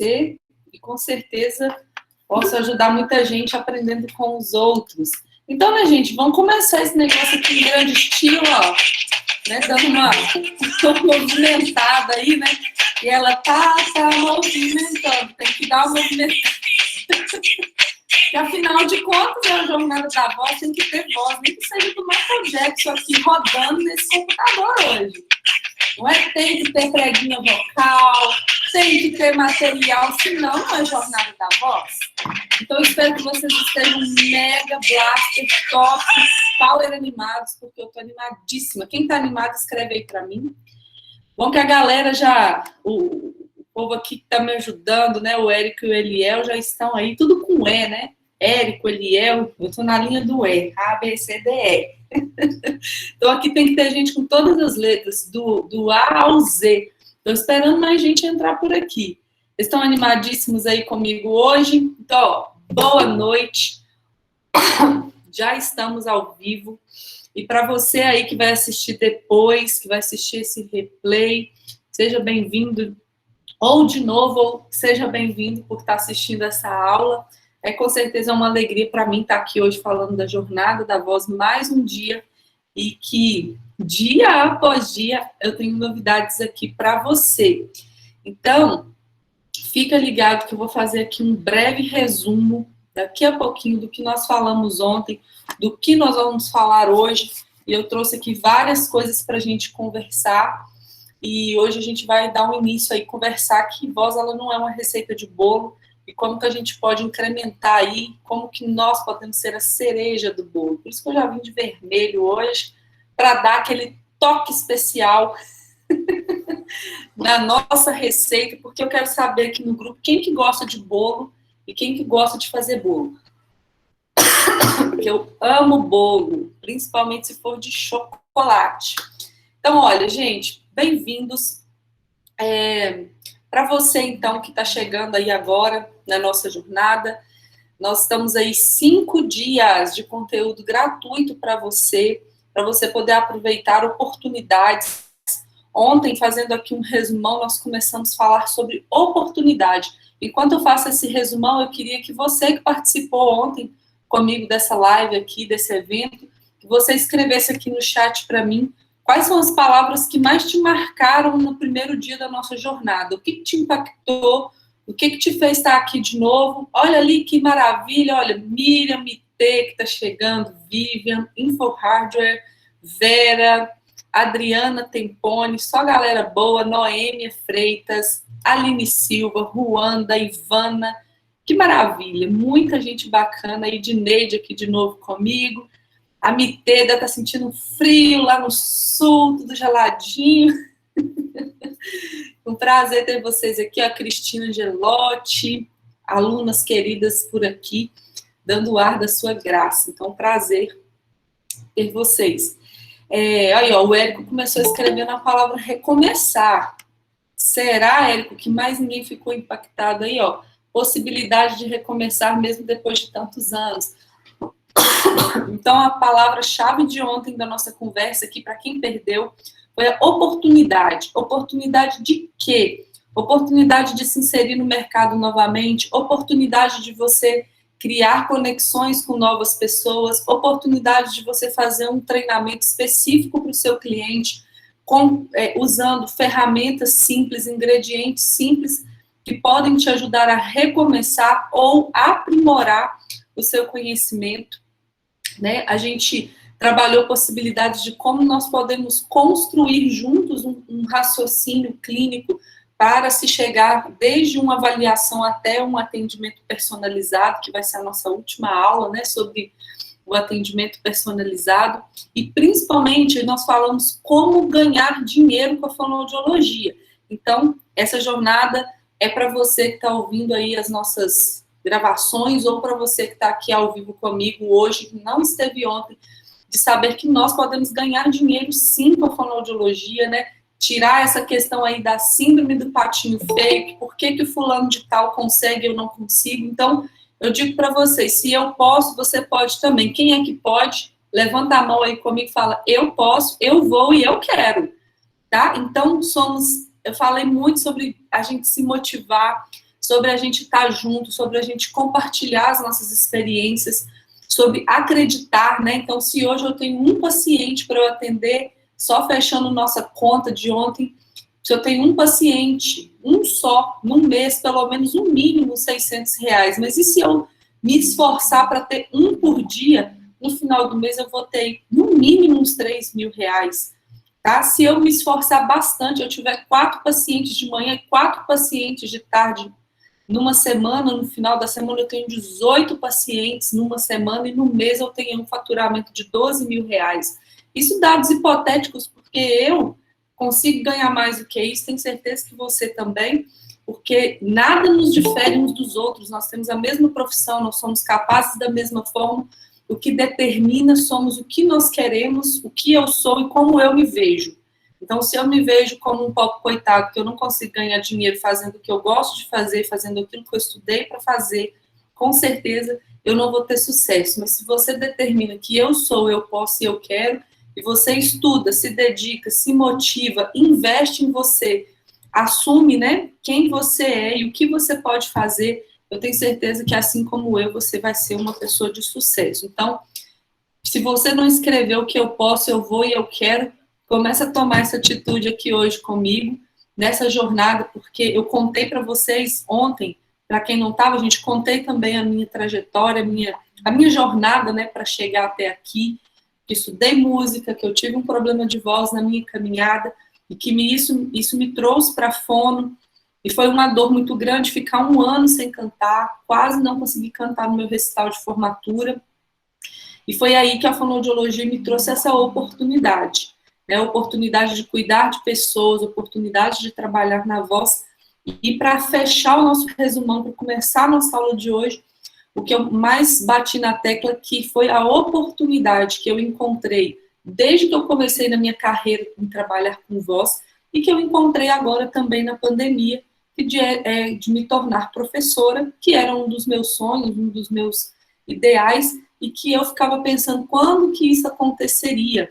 e com certeza posso ajudar muita gente aprendendo com os outros. Então, né, gente, vamos começar esse negócio aqui em grande estilo, ó, né, dando uma movimentada aí, né? E ela tá movimentando, tem que dar uma movimentada. E, afinal de contas, a jornada da voz tem que ter voz, nem que seja do Michael Jackson aqui rodando nesse computador hoje. Não é? Tem que ter preguinha vocal, tem que ter material, senão não é jornada da voz. Então, eu espero que vocês estejam mega blaster, top, power animados, porque eu tô animadíssima. Quem tá animado, escreve aí pra mim. Bom que a galera já, o povo aqui que tá me ajudando, né, o Érico e o Eliel já estão aí, tudo com E, né? Érico, Eliel, eu tô na linha do E, A, B, C, D, E. Então aqui tem que ter gente com todas as letras, do A ao Z. Tô esperando mais gente entrar por aqui. Vocês estão animadíssimos aí comigo hoje? Então, ó, boa noite. Já estamos ao vivo. E para você aí que vai assistir depois, que vai assistir esse replay, seja bem-vindo. Ou de novo, ou seja bem-vindo por estar assistindo essa aula. Com certeza é uma alegria para mim estar aqui hoje falando da jornada da voz mais um dia e que dia após dia eu tenho novidades aqui para você. Então, fica ligado que eu vou fazer aqui um breve resumo daqui a pouquinho do que nós falamos ontem, do que nós vamos falar hoje. E eu trouxe aqui várias coisas para a gente conversar. E hoje a gente vai dar um início aí, conversar que voz ela não é uma receita de bolo. E como que a gente pode incrementar aí, como que nós podemos ser a cereja do bolo. Por isso que eu já vim de vermelho hoje, para dar aquele toque especial na nossa receita, porque eu quero saber aqui no grupo quem que gosta de bolo e quem que gosta de fazer bolo. Porque eu amo bolo, principalmente se for de chocolate. Então, olha, gente, bem-vindos. Para você, então, que está chegando aí agora na nossa jornada, nós estamos aí 5 dias de conteúdo gratuito para você poder aproveitar oportunidades. Ontem, fazendo aqui um resumão, nós começamos a falar sobre oportunidade. Enquanto eu faço esse resumão, eu queria que você que participou ontem comigo dessa live aqui, desse evento, que você escrevesse aqui no chat para mim quais são as palavras que mais te marcaram no primeiro dia da nossa jornada? O que te impactou? O que te fez estar aqui de novo? Olha ali que maravilha, olha, Miriam Mite, que está chegando, Vivian, Info Hardware, Vera, Adriana Tempone, só galera boa, Noêmia Freitas, Aline Silva, Ruanda, Ivana, que maravilha, muita gente bacana, e Dineide aqui de novo comigo. A Miteda tá sentindo frio lá no sul, tudo geladinho. Um prazer ter vocês aqui, a Cristina Gelotti, alunas queridas por aqui, dando o ar da sua graça. Então, prazer ter vocês. Aí, ó, o Érico começou escrevendo a palavra recomeçar. Será, Érico, que mais ninguém ficou impactado aí, ó? Possibilidade de recomeçar mesmo depois de tantos anos. Então, a palavra-chave de ontem da nossa conversa aqui, para quem perdeu, foi a oportunidade. Oportunidade de quê? Oportunidade de se inserir no mercado novamente, oportunidade de você criar conexões com novas pessoas, oportunidade de você fazer um treinamento específico para o seu cliente, usando ferramentas simples, ingredientes simples, que podem te ajudar a recomeçar ou aprimorar o seu conhecimento, né? A gente trabalhou possibilidades de como nós podemos construir juntos um raciocínio clínico para se chegar desde uma avaliação até um atendimento personalizado, que vai ser a nossa última aula, né, sobre o atendimento personalizado. E, principalmente, nós falamos como ganhar dinheiro com a fonoaudiologia. Então, essa jornada é para você que está ouvindo aí as nossas gravações, ou para você que está aqui ao vivo comigo hoje, que não esteve ontem, de saber que nós podemos ganhar dinheiro sim com a fonoaudiologia, né? Tirar essa questão aí da síndrome do patinho feio, por que o fulano de tal consegue e eu não consigo. Então, eu digo para vocês, se eu posso, você pode também. Quem é que pode? Levanta a mão aí comigo e fala, eu posso, eu vou e eu quero, tá? Então, eu falei muito sobre a gente se motivar, sobre a gente estar junto, sobre a gente compartilhar as nossas experiências, sobre acreditar, né? Então, se hoje eu tenho um paciente para eu atender, só fechando nossa conta de ontem, se eu tenho um paciente, um só, no mês, pelo menos um mínimo R$ 600, mas e se eu me esforçar para ter um por dia, no final do mês eu vou ter no mínimo uns R$ 3.000, tá? Se eu me esforçar bastante, eu tiver 4 pacientes de manhã e 4 pacientes de tarde numa semana, no final da semana eu tenho 18 pacientes numa semana e no mês eu tenho um faturamento de R$ 12.000. Isso dados hipotéticos, porque eu consigo ganhar mais do que isso, tenho certeza que você também, porque nada nos difere uns dos outros, nós temos a mesma profissão, nós somos capazes da mesma forma, o que determina somos o que nós queremos, o que eu sou e como eu me vejo. Então, se eu me vejo como um pobre coitado, que eu não consigo ganhar dinheiro fazendo o que eu gosto de fazer, fazendo aquilo que eu estudei para fazer, com certeza eu não vou ter sucesso. Mas se você determina que eu sou, eu posso e eu quero, e você estuda, se dedica, se motiva, investe em você, assume, né, quem você é e o que você pode fazer, eu tenho certeza que assim como eu, você vai ser uma pessoa de sucesso. Então, se você não escreveu o que eu posso, eu vou e eu quero, começa a tomar essa atitude aqui hoje comigo, nessa jornada, porque eu contei para vocês ontem, para quem não estava, a gente contei também a minha trajetória, a minha jornada, né, para chegar até aqui, que estudei música, que eu tive um problema de voz na minha caminhada, e que isso me trouxe para a fono, e foi uma dor muito grande ficar 1 ano sem cantar, quase não consegui cantar no meu recital de formatura, e foi aí que a fonoaudiologia me trouxe essa oportunidade, né, a oportunidade de cuidar de pessoas, oportunidade de trabalhar na voz, e para fechar o nosso resumão, para começar a nossa aula de hoje, o que eu mais bati na tecla que foi a oportunidade que eu encontrei desde que eu comecei na minha carreira em trabalhar com voz e que eu encontrei agora também na pandemia, de me tornar professora, que era um dos meus sonhos, um dos meus ideais, e que eu ficava pensando quando que isso aconteceria,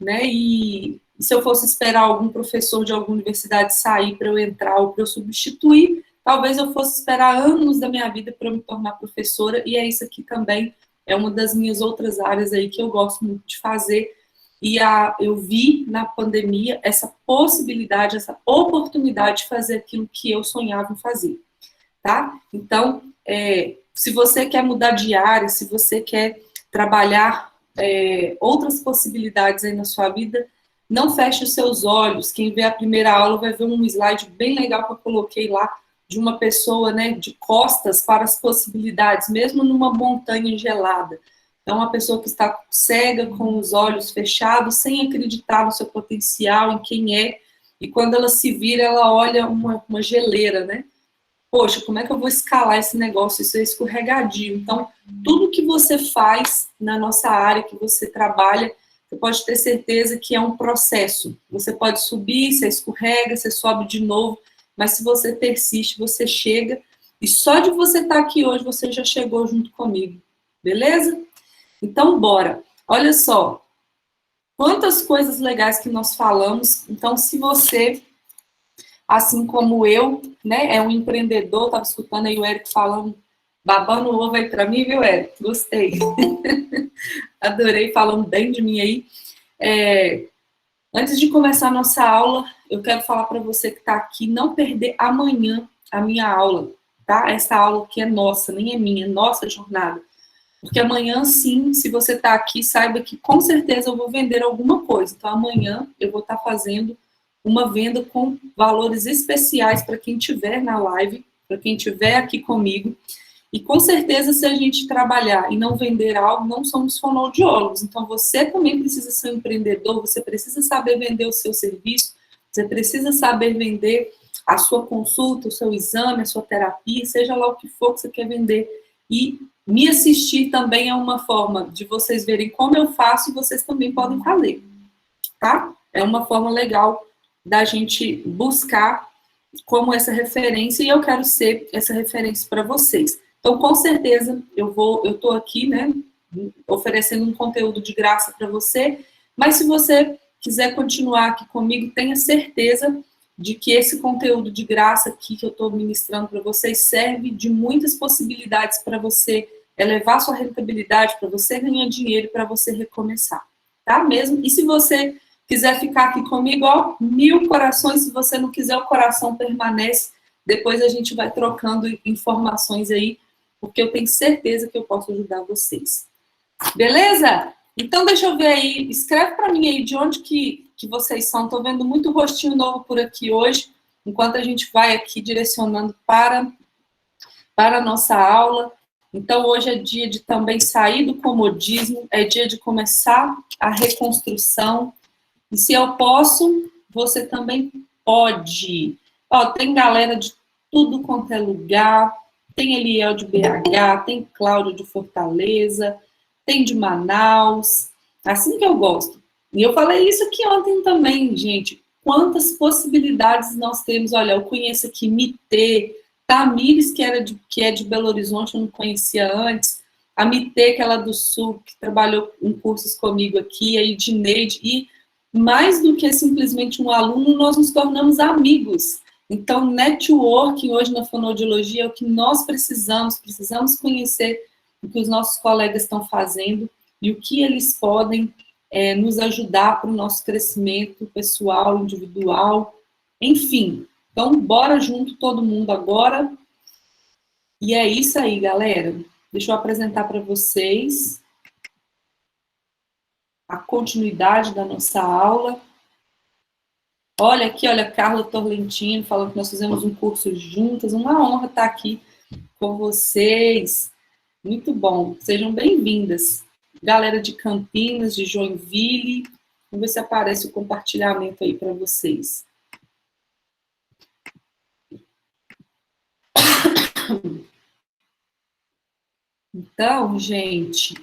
né? E se eu fosse esperar algum professor de alguma universidade sair para eu entrar ou para eu substituir, talvez eu fosse esperar anos da minha vida para eu me tornar professora, e é isso aqui também, é uma das minhas outras áreas aí que eu gosto muito de fazer, e eu vi na pandemia essa possibilidade, essa oportunidade de fazer aquilo que eu sonhava em fazer, tá? Então, se você quer mudar de área, se você quer trabalhar outras possibilidades aí na sua vida, não feche os seus olhos. Quem vê a primeira aula vai ver um slide bem legal que eu coloquei lá, de uma pessoa, né, de costas para as possibilidades, mesmo numa montanha gelada. Então, uma pessoa que está cega, com os olhos fechados, sem acreditar no seu potencial, em quem é, e quando ela se vira, ela olha uma geleira, né? Poxa, como é que eu vou escalar esse negócio? Isso é escorregadio. Então, tudo que você faz na nossa área, que você trabalha, você pode ter certeza que é um processo. Você pode subir, você escorrega, você sobe de novo, mas se você persiste, você chega, e só de você estar aqui hoje, você já chegou junto comigo, beleza? Então, bora. Olha só, quantas coisas legais que nós falamos. Então, se você, assim como eu, né, é um empreendedor, estava escutando aí o Érico falando, babando o ovo aí para mim, viu, Érico? Gostei. Adorei, falando bem de mim aí. Antes de começar a nossa aula, eu quero falar para você que está aqui, não perder amanhã a minha aula, tá? Essa aula que é nossa, nem é minha, é nossa jornada. Porque amanhã, sim, se você está aqui, saiba que com certeza eu vou vender alguma coisa. Então, amanhã eu vou estar fazendo uma venda com valores especiais para quem estiver na live, para quem estiver aqui comigo. E com certeza, se a gente trabalhar e não vender algo, não somos fonoaudiólogos. Então, você também precisa ser um empreendedor, você precisa saber vender o seu serviço, você precisa saber vender a sua consulta, o seu exame, a sua terapia, seja lá o que for que você quer vender. E me assistir também é uma forma de vocês verem como eu faço e vocês também podem fazer, tá? É uma forma legal da gente buscar como essa referência, e eu quero ser essa referência para vocês. Então, com certeza, eu tô aqui, né, oferecendo um conteúdo de graça para você, mas se você quiser continuar aqui comigo, tenha certeza de que esse conteúdo de graça aqui que eu estou ministrando para vocês serve de muitas possibilidades para você elevar sua rentabilidade, para você ganhar dinheiro, para você recomeçar, tá? Mesmo, e se você quiser ficar aqui comigo, ó, 1000 corações, se você não quiser, o coração permanece, depois a gente vai trocando informações aí, porque eu tenho certeza que eu posso ajudar vocês. Beleza? Então, deixa eu ver aí, escreve para mim aí de onde que vocês são. Estou vendo muito rostinho novo por aqui hoje, enquanto a gente vai aqui direcionando para a nossa aula. Então, hoje é dia de também sair do comodismo, é dia de começar a reconstrução. E se eu posso, você também pode. Ó, tem galera de tudo quanto é lugar, tem Eliel de BH, tem Cláudio de Fortaleza, tem de Manaus, assim que eu gosto. E eu falei isso aqui ontem também, gente. Quantas possibilidades nós temos. Olha, eu conheço aqui Mitê, Tamires, que é de Belo Horizonte, eu não conhecia antes. A Mitê, que ela é do Sul, que trabalhou em cursos comigo aqui, a Edneide. E mais do que simplesmente um aluno, nós nos tornamos amigos. Então, networking hoje na fonoaudiologia é o que nós precisamos conhecer o que os nossos colegas estão fazendo e o que eles podem nos ajudar para o nosso crescimento pessoal, individual, enfim. Então, bora junto todo mundo agora. E é isso aí, galera. Deixa eu apresentar para vocês a continuidade da nossa aula. Olha aqui, olha, Carla Torlentino falando que nós fizemos um curso juntas. Uma honra estar aqui com vocês. Muito bom. Sejam bem-vindas. Galera de Campinas, de Joinville. Vamos ver se aparece o compartilhamento aí para vocês. Então, gente,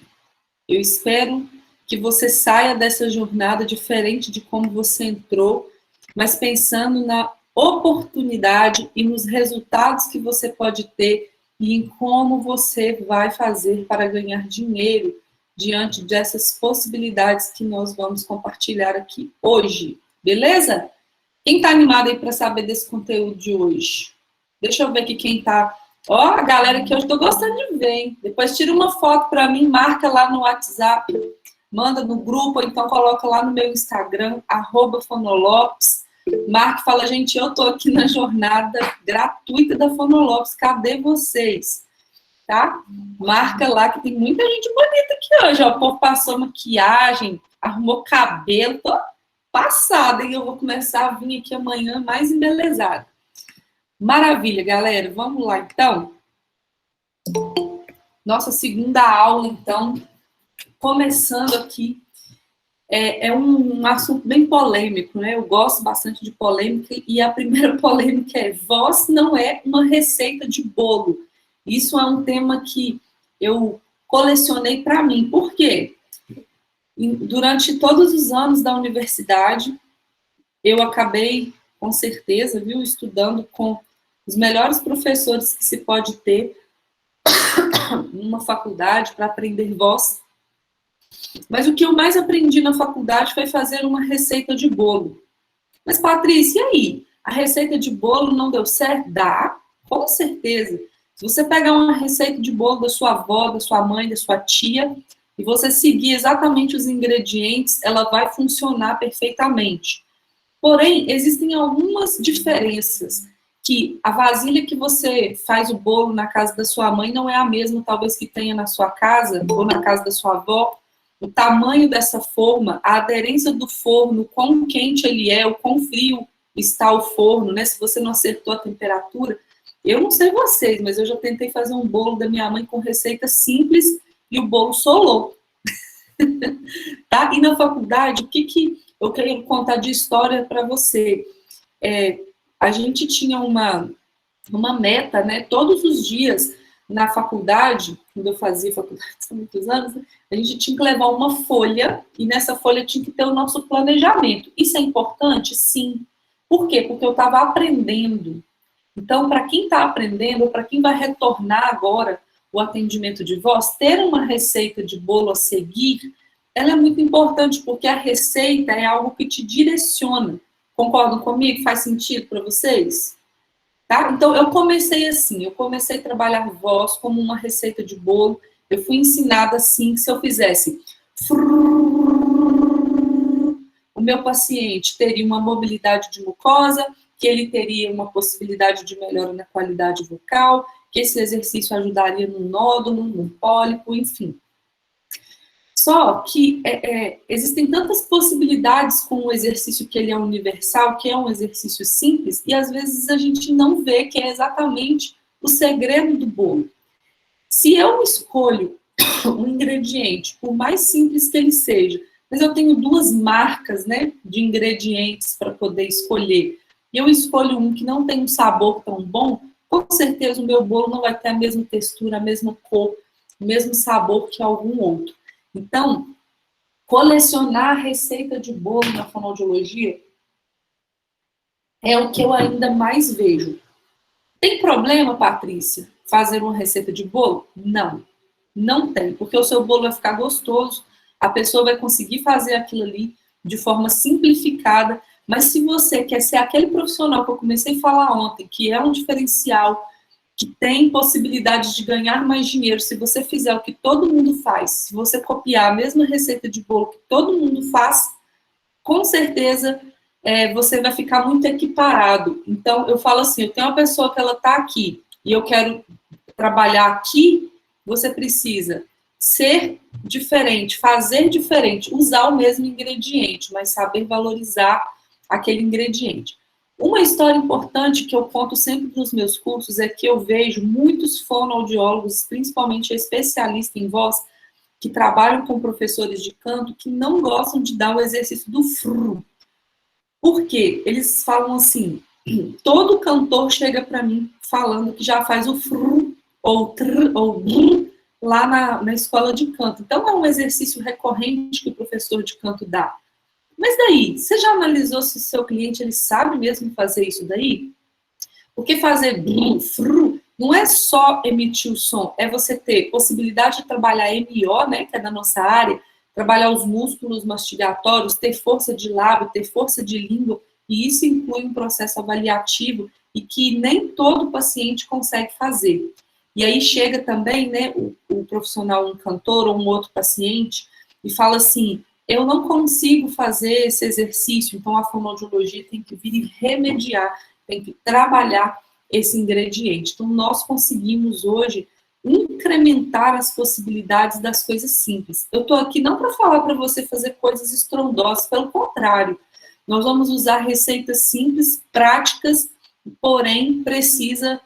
eu espero que você saia dessa jornada diferente de como você entrou, mas pensando na oportunidade e nos resultados que você pode ter e em como você vai fazer para ganhar dinheiro diante dessas possibilidades que nós vamos compartilhar aqui hoje, beleza? Quem está animado aí para saber desse conteúdo de hoje? Deixa eu ver aqui quem está. Ó, a galera que eu estou gostando de ver, hein? Depois tira uma foto para mim, marca lá no WhatsApp, manda no grupo, ou então coloca lá no meu Instagram, @fonolopes. Marca e fala, gente, eu tô aqui na jornada gratuita da Fonolopes, cadê vocês? Tá? Marca lá, que tem muita gente bonita aqui hoje, ó. O povo passou maquiagem, arrumou cabelo, tô passada, e eu vou começar a vir aqui amanhã mais embelezada. Maravilha, galera, vamos lá, então. Nossa segunda aula, então, começando aqui. É um assunto bem polêmico, né? Eu gosto bastante de polêmica, e a primeira polêmica é: voz não é uma receita de bolo. Isso é um tema que eu colecionei para mim. Por quê? Durante todos os anos da universidade, eu acabei, com certeza, viu, estudando com os melhores professores que se pode ter numa faculdade para aprender voz. Mas o que eu mais aprendi na faculdade foi fazer uma receita de bolo. Mas, Patrícia, e aí? A receita de bolo não deu certo? Dá, com certeza. Se você pegar uma receita de bolo da sua avó, da sua mãe, da sua tia, e você seguir exatamente os ingredientes, ela vai funcionar perfeitamente. Porém, existem algumas diferenças, que a vasilha que você faz o bolo na casa da sua mãe não é a mesma, talvez, que tenha na sua casa, ou na casa da sua avó. O tamanho dessa forma, a aderência do forno, quão quente ele é, o quão frio está o forno, né? Se você não acertou a temperatura. Eu não sei vocês, mas eu já tentei fazer um bolo da minha mãe com receita simples e o bolo solou. Tá? E na faculdade, o que eu quero contar de história para você? A gente tinha uma meta, né? Todos os dias na faculdade, quando eu fazia faculdade há muitos anos, a gente tinha que levar uma folha, e nessa folha tinha que ter o nosso planejamento. Isso é importante? Sim. Por quê? Porque eu estava aprendendo. Então, para quem está aprendendo, ou para quem vai retornar agora o atendimento de voz, ter uma receita de bolo a seguir, ela é muito importante, porque a receita é algo que te direciona. Concordam comigo? Faz sentido para vocês? Tá? Então, eu comecei assim, eu comecei a trabalhar voz como uma receita de bolo. Eu fui ensinada assim, que se eu fizesse o meu paciente teria uma mobilidade de mucosa, que ele teria uma possibilidade de melhora na qualidade vocal, que esse exercício ajudaria no nódulo, no pólipo, enfim. Só que existem tantas possibilidades com um exercício que ele é universal, que é um exercício simples, e às vezes a gente não vê que é exatamente o segredo do bolo. Se eu escolho um ingrediente, por mais simples que ele seja, mas eu tenho duas marcas, né, de ingredientes para poder escolher, e eu escolho um que não tem um sabor tão bom, com certeza o meu bolo não vai ter a mesma textura, a mesma cor, o mesmo sabor que algum outro. Então, colecionar receita de bolo na fonoaudiologia é o que eu ainda mais vejo. Tem problema, Patrícia, fazer uma receita de bolo? Não, não tem, porque o seu bolo vai ficar gostoso, a pessoa vai conseguir fazer aquilo ali de forma simplificada, mas se você quer ser aquele profissional que eu comecei a falar ontem, que é um diferencial, que tem possibilidade de ganhar mais dinheiro, se você fizer o que todo mundo faz, se você copiar a mesma receita de bolo que todo mundo faz, com certeza você vai ficar muito equiparado. Então, eu falo assim, eu tenho uma pessoa que ela está aqui, e eu quero trabalhar aqui, você precisa ser diferente, fazer diferente, usar o mesmo ingrediente, mas saber valorizar aquele ingrediente. Uma história importante que eu conto sempre nos meus cursos é que eu vejo muitos fonoaudiólogos, principalmente especialistas em voz, que trabalham com professores de canto, que não gostam de dar o exercício do fru. Por quê? Eles falam assim, todo cantor chega para mim falando que já faz o fru ou tr ou br lá na escola de canto. Então, é um exercício recorrente que o professor de canto dá. Mas daí, você já analisou se o seu cliente ele sabe mesmo fazer isso daí? Porque fazer bru, fru, não é só emitir o som, é você ter possibilidade de trabalhar MO, né, que é da nossa área, trabalhar os músculos mastigatórios, ter força de lábio, ter força de língua, e isso inclui um processo avaliativo e que nem todo paciente consegue fazer. E aí chega também, né, o profissional, um cantor ou um outro paciente, e fala assim, eu não consigo fazer esse exercício, então a fonoaudiologia tem que vir e remediar, tem que trabalhar esse ingrediente. Então, nós conseguimos hoje incrementar as possibilidades das coisas simples. Eu estou aqui não para falar para você fazer coisas estrondosas, pelo contrário, nós vamos usar receitas simples, práticas, porém precisa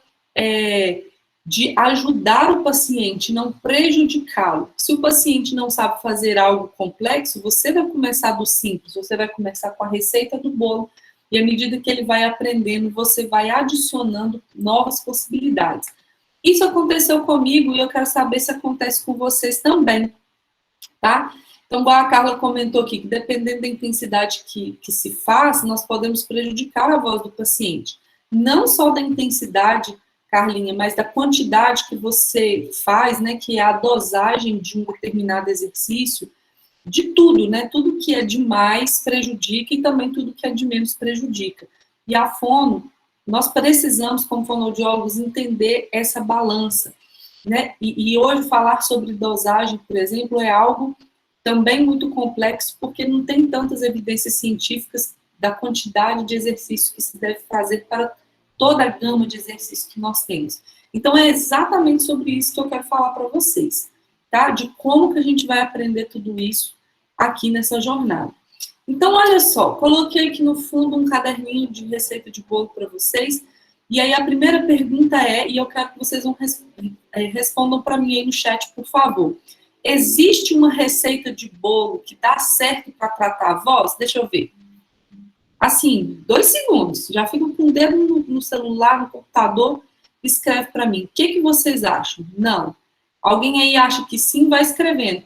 de ajudar o paciente, não prejudicá-lo. Se o paciente não sabe fazer algo complexo, você vai começar do simples, você vai começar com a receita do bolo, e à medida que ele vai aprendendo, você vai adicionando novas possibilidades. Isso aconteceu comigo e eu quero saber se acontece com vocês também, tá? Então, igual a Carla comentou aqui, que dependendo da intensidade que se faz, nós podemos prejudicar a voz do paciente. Não só da intensidade, Carlinha, mas da quantidade que você faz, né, que é a dosagem de um determinado exercício, de tudo, né, tudo que é de mais prejudica e também tudo que é de menos prejudica. E a fono, nós precisamos, como fonoaudiólogos, entender essa balança, né, e hoje falar sobre dosagem, por exemplo, é algo também muito complexo, porque não tem tantas evidências científicas da quantidade de exercícios que se deve fazer para toda a gama de exercícios que nós temos. Então, é exatamente sobre isso que eu quero falar para vocês, tá? De como que a gente vai aprender tudo isso aqui nessa jornada. Então, olha só, coloquei aqui no fundo um caderninho de receita de bolo para vocês, e aí a primeira pergunta é, e eu quero que vocês respondam para mim aí no chat, por favor. Existe uma receita de bolo que dá certo para tratar a voz? Deixa eu ver. Assim, 2 segundos. Já fica com o dedo no celular, no computador, escreve para mim. O que vocês acham? Não. Alguém aí acha que sim? Vai escrevendo.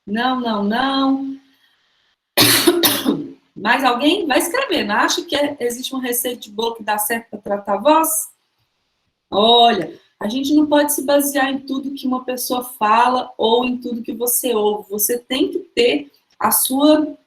Não, não, não. Mais alguém? Vai escrevendo. Acha que existe uma receita de bolo que dá certo para tratar a voz? Olha, a gente não pode se basear em tudo que uma pessoa fala ou em tudo que você ouve. Você tem que ter a sua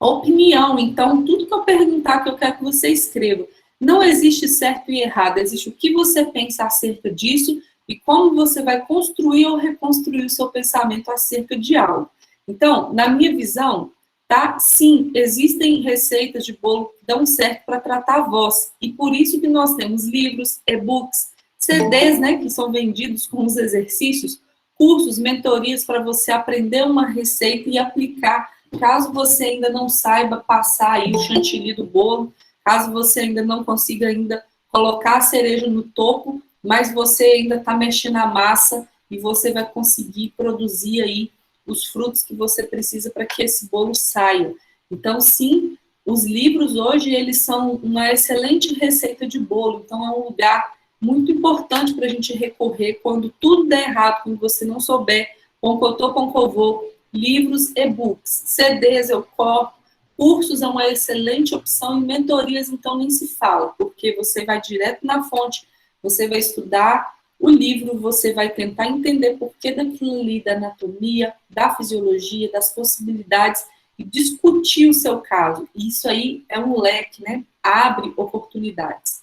Opinião, então, tudo que eu perguntar que eu quero que você escreva. Não existe certo e errado, existe o que você pensa acerca disso e como você vai construir ou reconstruir o seu pensamento acerca de algo. Então, na minha visão, tá? Sim, existem receitas de bolo que dão certo para tratar a voz. E por isso que nós temos livros, e-books, CDs, né, que são vendidos com os exercícios, cursos, mentorias para você aprender uma receita e aplicar. Caso você ainda não saiba passar aí o chantilly do bolo, caso você ainda não consiga ainda colocar a cereja no topo, mas você ainda está mexendo a massa e você vai conseguir produzir aí os frutos que você precisa para que esse bolo saia. Então, sim, os livros hoje, eles são uma excelente receita de bolo. Então, é um lugar muito importante para a gente recorrer quando tudo der errado, quando você não souber, concotô, concovô, livros, e-books, CDs eu corto, cursos é uma excelente opção e mentorias, então, nem se fala, porque você vai direto na fonte, você vai estudar o livro, você vai tentar entender por que daquilo ali, da anatomia, da fisiologia, das possibilidades, e discutir o seu caso. Isso aí é um leque, né? Abre oportunidades.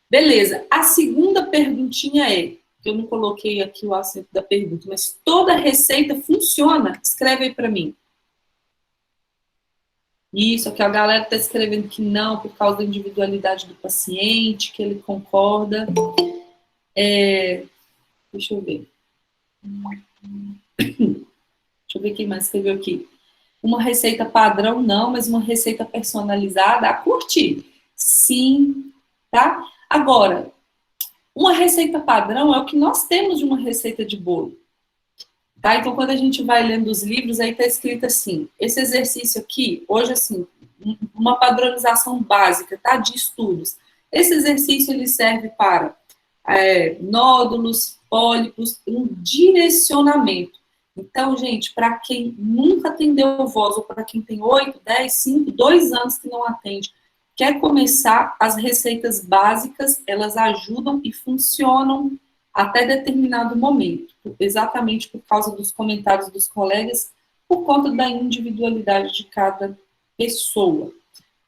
Beleza. A segunda perguntinha é, que eu não coloquei aqui o acento da pergunta, mas toda receita funciona? Escreve aí para mim. Isso, aqui a galera está escrevendo que não, por causa da individualidade do paciente, que ele concorda. Deixa eu ver. Deixa eu ver quem mais escreveu aqui. Uma receita padrão, não, mas uma receita personalizada, a curtir. Sim, tá? Agora, uma receita padrão é o que nós temos de uma receita de bolo. Tá? Então, quando a gente vai lendo os livros, aí tá escrito assim, esse exercício aqui, hoje, assim, uma padronização básica, tá? De estudos. Esse exercício, ele serve para nódulos, pólipos, um direcionamento. Então, gente, para quem nunca atendeu voz, ou para quem tem 8, 10, 5, 2 anos que não atende, quer começar, as receitas básicas, elas ajudam e funcionam até determinado momento, exatamente por causa dos comentários dos colegas, por conta da individualidade de cada pessoa,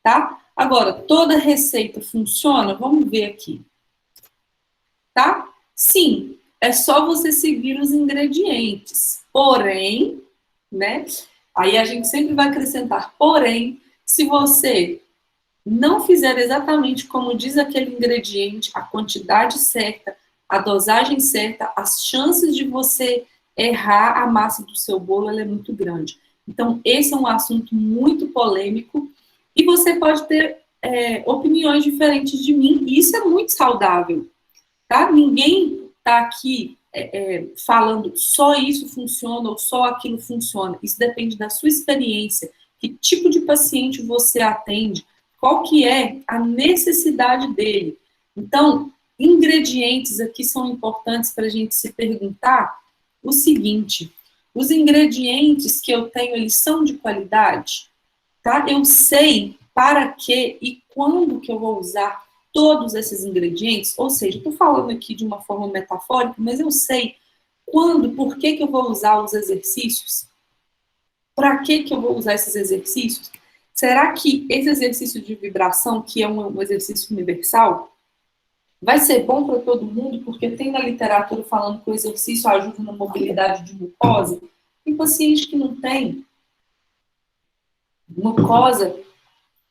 tá? Agora, toda receita funciona? Vamos ver aqui, tá? Sim, é só você seguir os ingredientes, porém, né? Aí a gente sempre vai acrescentar, porém, se você não fizer exatamente como diz aquele ingrediente, a quantidade certa, a dosagem certa, as chances de você errar a massa do seu bolo ela é muito grande. Então, esse é um assunto muito polêmico e você pode ter opiniões diferentes de mim, e isso é muito saudável, tá? Ninguém está aqui falando só isso funciona ou só aquilo funciona. Isso depende da sua experiência, que tipo de paciente você atende, qual que é a necessidade dele. Então, ingredientes aqui são importantes para a gente se perguntar o seguinte, os ingredientes que eu tenho, eles são de qualidade? Tá? Eu sei para que e quando que eu vou usar todos esses ingredientes, ou seja, estou falando aqui de uma forma metafórica, mas eu sei quando, por que eu vou usar os exercícios, para que eu vou usar esses exercícios. Será que esse exercício de vibração, que é um exercício universal, vai ser bom para todo mundo? Porque tem na literatura falando que o exercício ajuda na mobilidade de mucosa. Tem paciente que não tem mucosa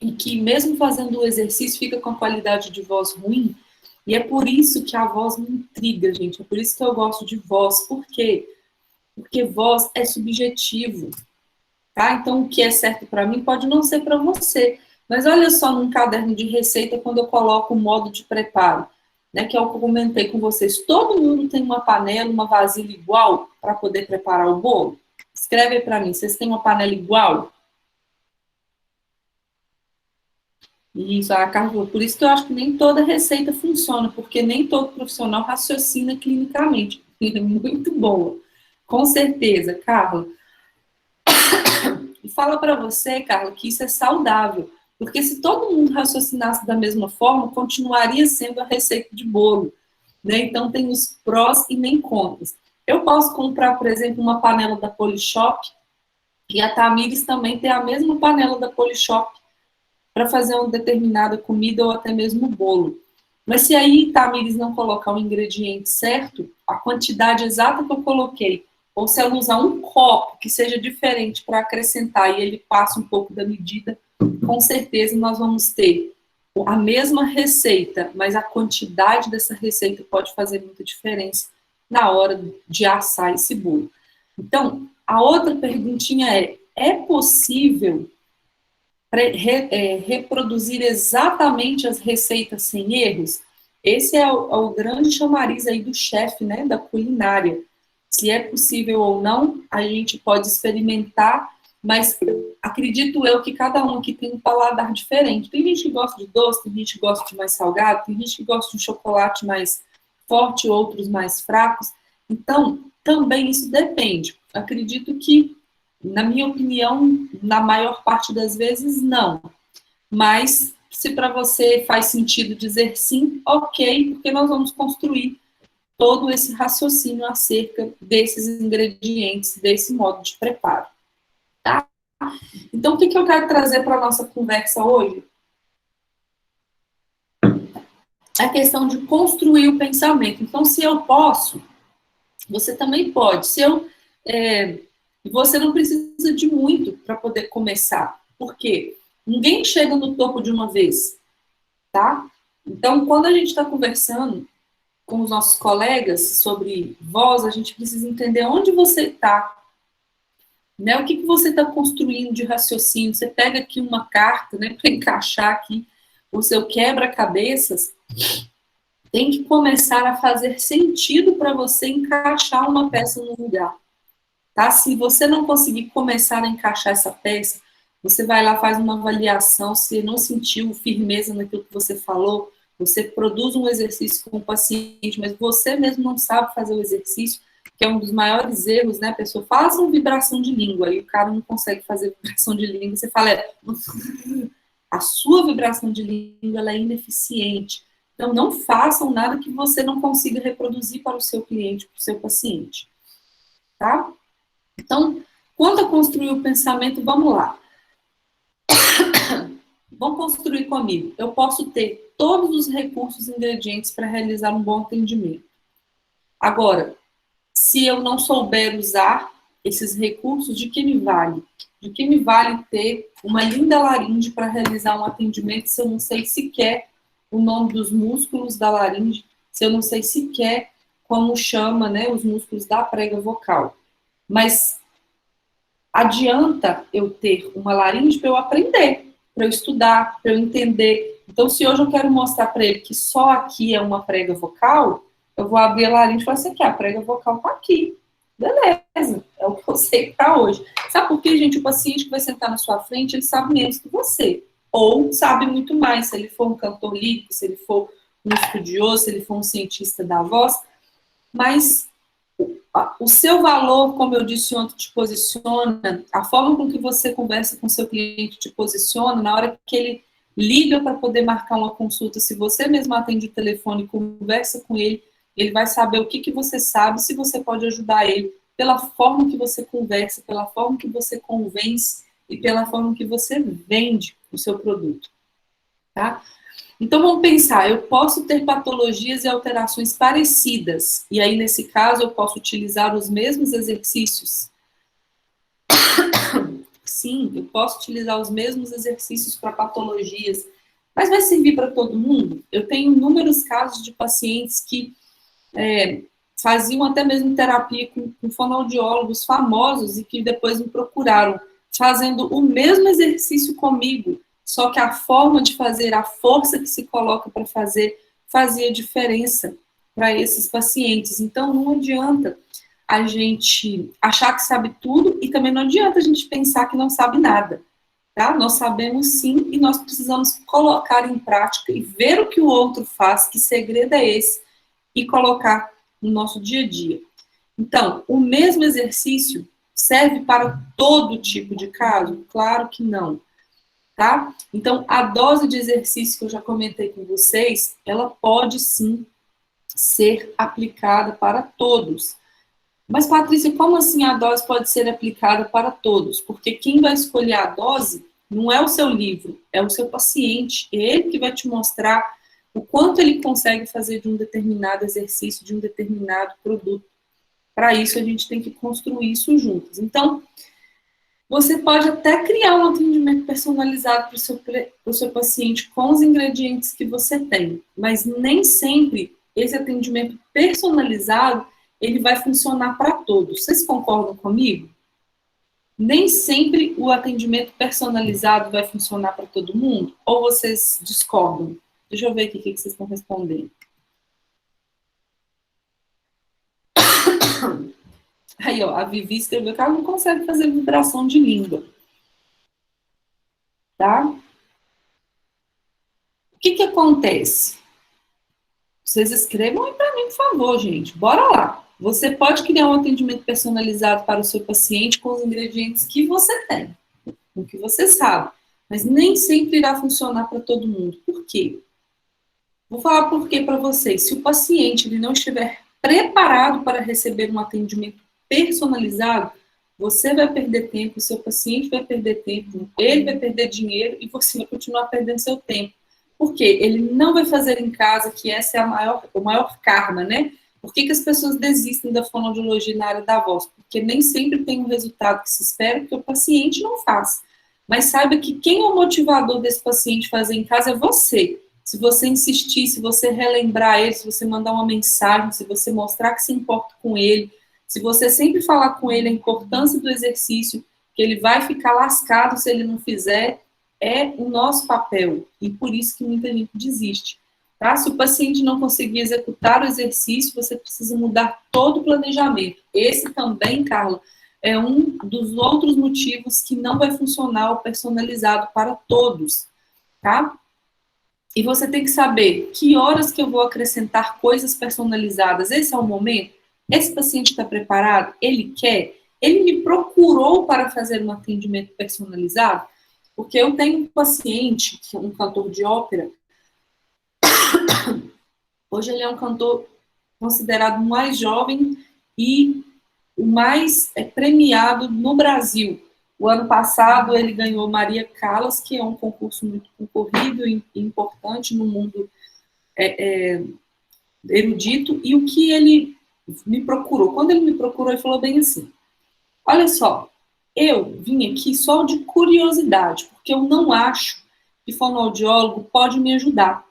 e que mesmo fazendo o exercício fica com a qualidade de voz ruim. E é por isso que a voz me intriga, gente. É por isso que eu gosto de voz. Por quê? Porque voz é subjetivo. Tá? Então, o que é certo para mim pode não ser para você. Mas olha só num caderno de receita, quando eu coloco o modo de preparo, né, que é o que eu comentei com vocês. Todo mundo tem uma panela, uma vasilha igual para poder preparar o bolo? Escreve aí para mim, vocês têm uma panela igual? Isso, a Carla falou. Por isso que eu acho que nem toda receita funciona, porque nem todo profissional raciocina clinicamente. Muito boa. Com certeza, Carla. E fala para você, Carla, que isso é saudável. Porque se todo mundo raciocinasse da mesma forma, continuaria sendo a receita de bolo. Né? Então, tem os prós e nem contras. Eu posso comprar, por exemplo, uma panela da Polishop, E a Tamires também tem a mesma panela da Polishop para fazer uma determinada comida ou até mesmo bolo. Mas se aí, Tamires, não colocar o ingrediente certo, a quantidade exata que eu coloquei, ou se ela usar um copo que seja diferente para acrescentar e ele passa um pouco da medida, com certeza nós vamos ter a mesma receita, mas a quantidade dessa receita pode fazer muita diferença na hora de assar esse bolo. Então, a outra perguntinha é possível reproduzir exatamente as receitas sem erros? Esse é o grande chamariz aí do chefe, né, da culinária. Se é possível ou não, a gente pode experimentar, mas acredito eu que cada um aqui tem um paladar diferente. Tem gente que gosta de doce, tem gente que gosta de mais salgado, tem gente que gosta de chocolate mais forte, outros mais fracos. Então, também isso depende. Acredito que, na minha opinião, na maior parte das vezes, não. Mas, se para você faz sentido dizer sim, ok, porque nós vamos construir todo esse raciocínio acerca desses ingredientes, desse modo de preparo. Tá? Então, o que eu quero trazer para a nossa conversa hoje? A questão de construir o pensamento. Então, se eu posso, você também pode. Você não precisa de muito para poder começar. Por quê? Ninguém chega no topo de uma vez, tá? Então, quando a gente está conversando com os nossos colegas sobre voz, a gente precisa entender onde você está, né? O que você está construindo de raciocínio. Você pega aqui uma carta, né, para encaixar aqui o seu quebra-cabeças, tem que começar a fazer sentido para você encaixar uma peça no lugar. Tá? Se você não conseguir começar a encaixar essa peça, você vai lá, faz uma avaliação, se não sentiu firmeza naquilo que você falou, você produz um exercício com o paciente, mas você mesmo não sabe fazer o exercício, que é um dos maiores erros, né? A pessoa faz uma vibração de língua e o cara não consegue fazer vibração de língua, você fala, a sua vibração de língua ela é ineficiente. Então, não façam nada que você não consiga reproduzir para o seu cliente, para o seu paciente. Tá? Então, quanto a construir o pensamento, vamos lá. Vamos construir comigo. Eu posso ter todos os recursos e ingredientes para realizar um bom atendimento. Agora, se eu não souber usar esses recursos, de que me vale? De que me vale ter uma linda laringe para realizar um atendimento se eu não sei sequer o nome dos músculos da laringe, se eu não sei sequer como chama, né, os músculos da prega vocal? Mas adianta eu ter uma laringe para eu aprender, para eu estudar, para eu entender. Então, se hoje eu quero mostrar para ele que só aqui é uma prega vocal, eu vou abrir a laringe e falar assim, a prega vocal está aqui. Beleza, é o que eu sei para hoje. Sabe por quê, gente? O paciente que vai sentar na sua frente, ele sabe menos que você. Ou sabe muito mais, se ele for um cantor lírico, se ele for um estudioso, se ele for um cientista da voz. Mas o seu valor, como eu disse ontem, te posiciona, a forma com que você conversa com seu cliente te posiciona, na hora que ele liga para poder marcar uma consulta, se você mesmo atende o telefone e conversa com ele, ele vai saber o que você sabe, se você pode ajudar ele, pela forma que você conversa, pela forma que você convence e pela forma que você vende o seu produto, tá? Então, vamos pensar, eu posso ter patologias e alterações parecidas, e aí, nesse caso, eu posso utilizar os mesmos exercícios? Sim, eu posso utilizar os mesmos exercícios para patologias, mas vai servir para todo mundo? Eu tenho inúmeros casos de pacientes que faziam até mesmo terapia com fonoaudiólogos famosos e que depois me procuraram, fazendo o mesmo exercício comigo, só que a forma de fazer, a força que se coloca para fazer, fazia diferença para esses pacientes. Então, não adianta a gente achar que sabe tudo e também não adianta a gente pensar que não sabe nada, tá? Nós sabemos sim e nós precisamos colocar em prática e ver o que o outro faz, que segredo é esse, e colocar no nosso dia a dia. Então, o mesmo exercício serve para todo tipo de caso? Claro que não. Tá? Então, a dose de exercício que eu já comentei com vocês, ela pode sim ser aplicada para todos. Mas, Patrícia, como assim a dose pode ser aplicada para todos? Porque quem vai escolher a dose não é o seu livro, é o seu paciente. É ele que vai te mostrar o quanto ele consegue fazer de um determinado exercício, de um determinado produto. Para isso, a gente tem que construir isso juntos. Então, você pode até criar um atendimento personalizado para o seu paciente com os ingredientes que você tem, mas nem sempre esse atendimento personalizado ele vai funcionar para todos. Vocês concordam comigo? Nem sempre o atendimento personalizado vai funcionar para todo mundo? Ou vocês discordam? Deixa eu ver aqui o que vocês estão respondendo. Aí, ó, a Vivi escreveu que ela não consegue fazer vibração de língua. Tá? O que que acontece? Vocês escrevam aí para mim, por favor, gente. Bora lá. Você pode criar um atendimento personalizado para o seu paciente com os ingredientes que você tem, com o que você sabe. Mas nem sempre irá funcionar para todo mundo. Por quê? Vou falar por quê para vocês. Se o paciente ele não estiver preparado para receber um atendimento personalizado, você vai perder tempo, o seu paciente vai perder tempo, ele vai perder dinheiro e você vai continuar perdendo seu tempo. Por quê? Ele não vai fazer em casa, que essa é o maior karma, né? Por que as pessoas desistem da fonoaudiologia na área da voz? Porque nem sempre tem o resultado que se espera, porque o paciente não faz. Mas saiba que quem é o motivador desse paciente fazer em casa é você. Se você insistir, se você relembrar ele, se você mandar uma mensagem, se você mostrar que se importa com ele, se você sempre falar com ele a importância do exercício, que ele vai ficar lascado se ele não fizer, é o nosso papel. E por isso que muita gente desiste. Tá? Se o paciente não conseguir executar o exercício, você precisa mudar todo o planejamento. Esse também, Carla, é um dos outros motivos que não vai funcionar o personalizado para todos. Tá? E você tem que saber que horas que eu vou acrescentar coisas personalizadas. Esse é o momento? Esse paciente está preparado? Ele quer? Ele me procurou para fazer um atendimento personalizado? Porque eu tenho um paciente, um cantor de ópera, hoje ele é um cantor considerado mais jovem e o mais premiado no Brasil. O ano passado ele ganhou Maria Callas, que é um concurso muito concorrido e importante no mundo erudito, e o que ele me procurou? Quando ele me procurou, ele falou bem assim, olha só, eu vim aqui só de curiosidade, porque eu não acho que fonoaudiólogo pode me ajudar.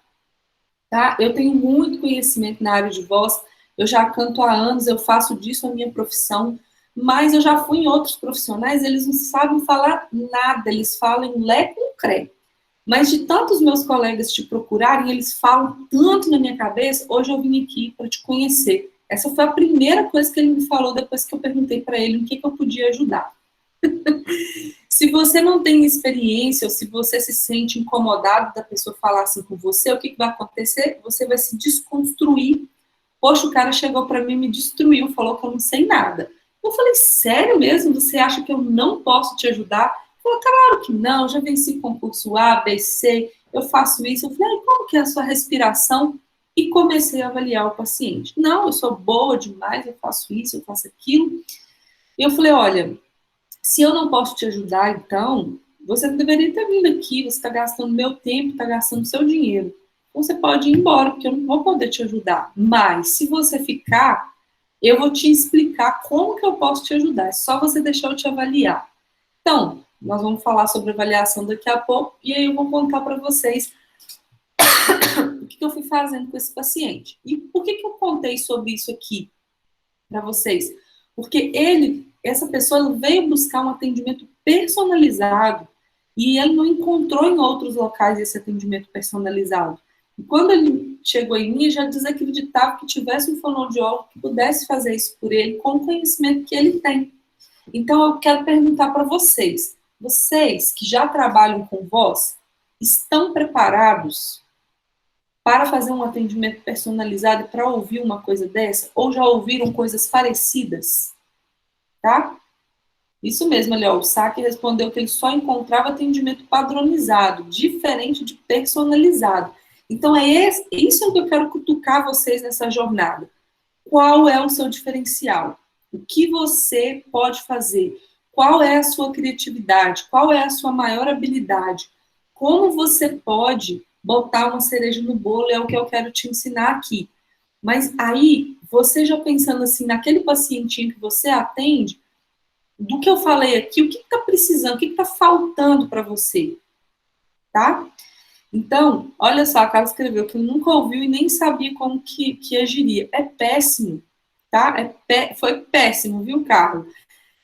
Tá? Eu tenho muito conhecimento na área de voz, eu já canto há anos, eu faço disso a minha profissão, mas eu já fui em outros profissionais, eles não sabem falar nada, eles falam lé com cré. Mas de tantos meus colegas te procurarem, eles falam tanto na minha cabeça, hoje eu vim aqui para te conhecer. Essa foi a primeira coisa que ele me falou depois que eu perguntei para ele em que eu podia ajudar. Se você não tem experiência, ou se você se sente incomodado da pessoa falar assim com você, o que vai acontecer? Você vai se desconstruir. Poxa, o cara chegou para mim e me destruiu, falou que eu não sei nada. Eu falei, sério mesmo? Você acha que eu não posso te ajudar? Ele falou, claro que não, já venci concurso A, B, C, eu faço isso. Eu falei, como que é a sua respiração? E comecei a avaliar o paciente. Não, eu sou boa demais, eu faço isso, eu faço aquilo. E eu falei, olha, se eu não posso te ajudar, então, você deveria ter vindo aqui, você está gastando meu tempo, está gastando seu dinheiro. Você pode ir embora, porque eu não vou poder te ajudar. Mas, se você ficar, eu vou te explicar como que eu posso te ajudar. É só você deixar eu te avaliar. Então, nós vamos falar sobre avaliação daqui a pouco, e aí eu vou contar para vocês o que eu fui fazendo com esse paciente. E por que eu contei sobre isso aqui para vocês? Porque essa pessoa veio buscar um atendimento personalizado e ele não encontrou em outros locais esse atendimento personalizado. E quando ele chegou em mim, eu já desacreditava que tivesse um fonoaudiólogo que pudesse fazer isso por ele com o conhecimento que ele tem. Então, eu quero perguntar para vocês que já trabalham com voz, estão preparados para fazer um atendimento personalizado, para ouvir uma coisa dessa? Ou já ouviram coisas parecidas? Tá? Isso mesmo, ali, ó, o Saque respondeu que ele só encontrava atendimento padronizado, diferente de personalizado. Então, isso que eu quero cutucar vocês nessa jornada. Qual é o seu diferencial? O que você pode fazer? Qual é a sua criatividade? Qual é a sua maior habilidade? Como você pode botar uma cereja no bolo? É o que eu quero te ensinar aqui. Mas aí, você já pensando assim, naquele pacientinho que você atende, do que eu falei aqui, o que está precisando, o que está faltando para você, tá? Então, olha só, a Carla escreveu que nunca ouviu e nem sabia como que agiria. É péssimo, tá? Foi péssimo, viu, Carla?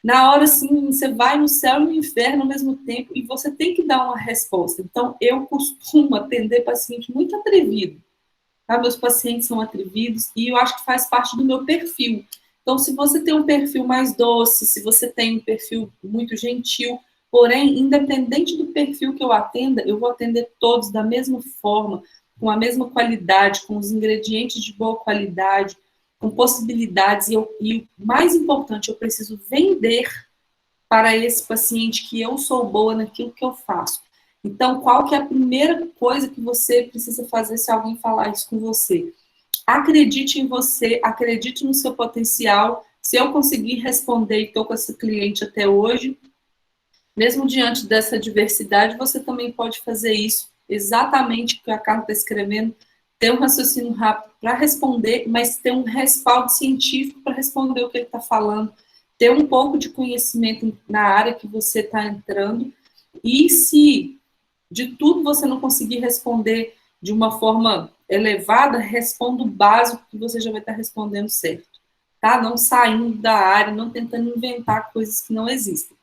Na hora, assim, você vai no céu e no inferno ao mesmo tempo e você tem que dar uma resposta. Então, eu costumo atender paciente muito atrevido, tá? Meus pacientes são atrevidos e eu acho que faz parte do meu perfil. Então, se você tem um perfil mais doce, se você tem um perfil muito gentil, porém, independente do perfil que eu atenda, eu vou atender todos da mesma forma, com a mesma qualidade, com os ingredientes de boa qualidade, com possibilidades, e o mais importante, eu preciso vender para esse paciente que eu sou boa naquilo que eu faço. Então, qual que é a primeira coisa que você precisa fazer se alguém falar isso com você? Acredite em você, acredite no seu potencial. Se eu conseguir responder e estou com esse cliente até hoje, mesmo diante dessa diversidade, você também pode fazer isso, exatamente o que a Carla está escrevendo, ter um raciocínio rápido para responder, mas ter um respaldo científico para responder o que ele está falando, ter um pouco de conhecimento na área que você está entrando, e se de tudo você não conseguir responder de uma forma elevada, responda o básico que você já vai estar respondendo certo, tá? Não saindo da área, não tentando inventar coisas que não existem.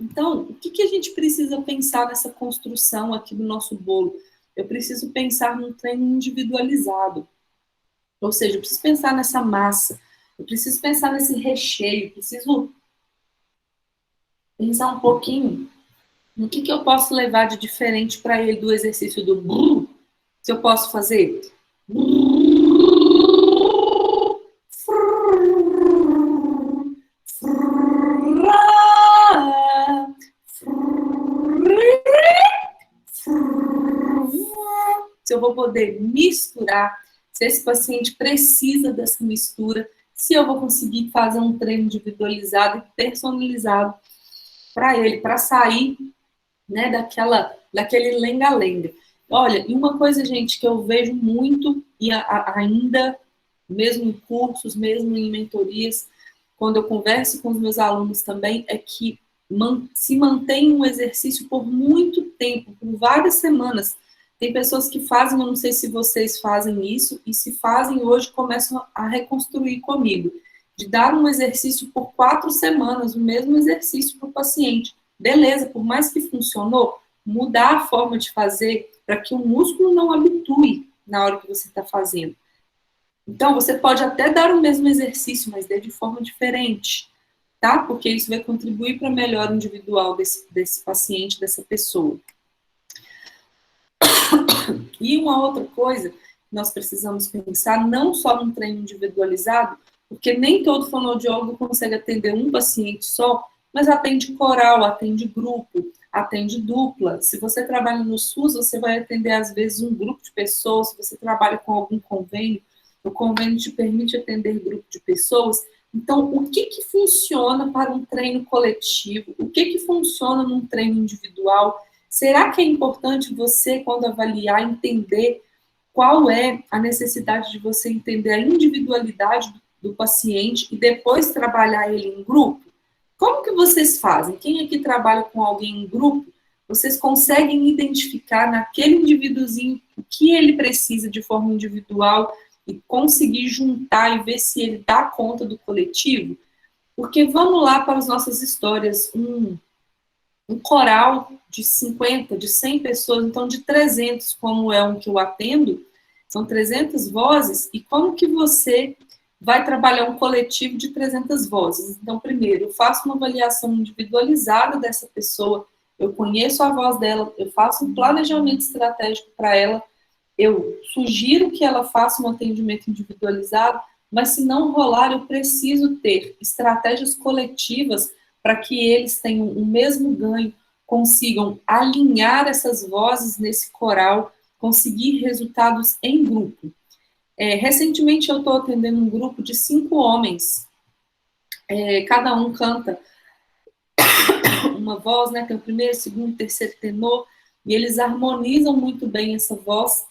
Então, o que a gente precisa pensar nessa construção aqui do nosso bolo? Eu preciso pensar num treino individualizado. Ou seja, eu preciso pensar nessa massa, eu preciso pensar nesse recheio, eu preciso pensar um pouquinho no que eu posso levar de diferente para ele do exercício do brrr, se eu posso fazer se eu vou poder misturar, se esse paciente precisa dessa mistura, se eu vou conseguir fazer um treino individualizado e personalizado para ele, para sair, né, daquele lenga-lenga. Olha, e uma coisa, gente, que eu vejo muito, e ainda, mesmo em cursos, mesmo em mentorias, quando eu converso com os meus alunos também, é que se mantém um exercício por muito tempo, por várias semanas. Tem pessoas que fazem, eu não sei se vocês fazem isso, e se fazem hoje, começam a reconstruir comigo, de dar um exercício por 4 semanas, o mesmo exercício para o paciente. Beleza, por mais que funcionou, mudar a forma de fazer para que o músculo não habitue na hora que você está fazendo. Então, você pode até dar o mesmo exercício, mas dê de forma diferente, tá? Porque isso vai contribuir para a melhora individual desse paciente, dessa pessoa. E uma outra coisa que nós precisamos pensar, não só num treino individualizado, porque nem todo fonoaudiólogo consegue atender um paciente só, mas atende coral, atende grupo, atende dupla. Se você trabalha no SUS, você vai atender, às vezes, um grupo de pessoas. Se você trabalha com algum convênio, o convênio te permite atender grupo de pessoas. Então, o que funciona para um treino coletivo? O que funciona num treino individual? Será que é importante você, quando avaliar, entender qual é a necessidade de você entender a individualidade do paciente e depois trabalhar ele em grupo? Como que vocês fazem? Quem aqui trabalha com alguém em grupo, vocês conseguem identificar naquele indivíduozinho o que ele precisa de forma individual e conseguir juntar e ver se ele dá conta do coletivo? Porque vamos lá para as nossas histórias. Um coral de 50, de 100 pessoas, então de 300, como é um que eu atendo, são 300 vozes, e como que você vai trabalhar um coletivo de 300 vozes? Então, primeiro, eu faço uma avaliação individualizada dessa pessoa, eu conheço a voz dela, eu faço um planejamento estratégico para ela, eu sugiro que ela faça um atendimento individualizado, mas se não rolar, eu preciso ter estratégias coletivas para que eles tenham o mesmo ganho, consigam alinhar essas vozes nesse coral, conseguir resultados em grupo. Recentemente eu estou atendendo um grupo de 5 homens, cada um canta uma voz, né? Tem o primeiro, segundo, terceiro tenor, e eles harmonizam muito bem essa voz.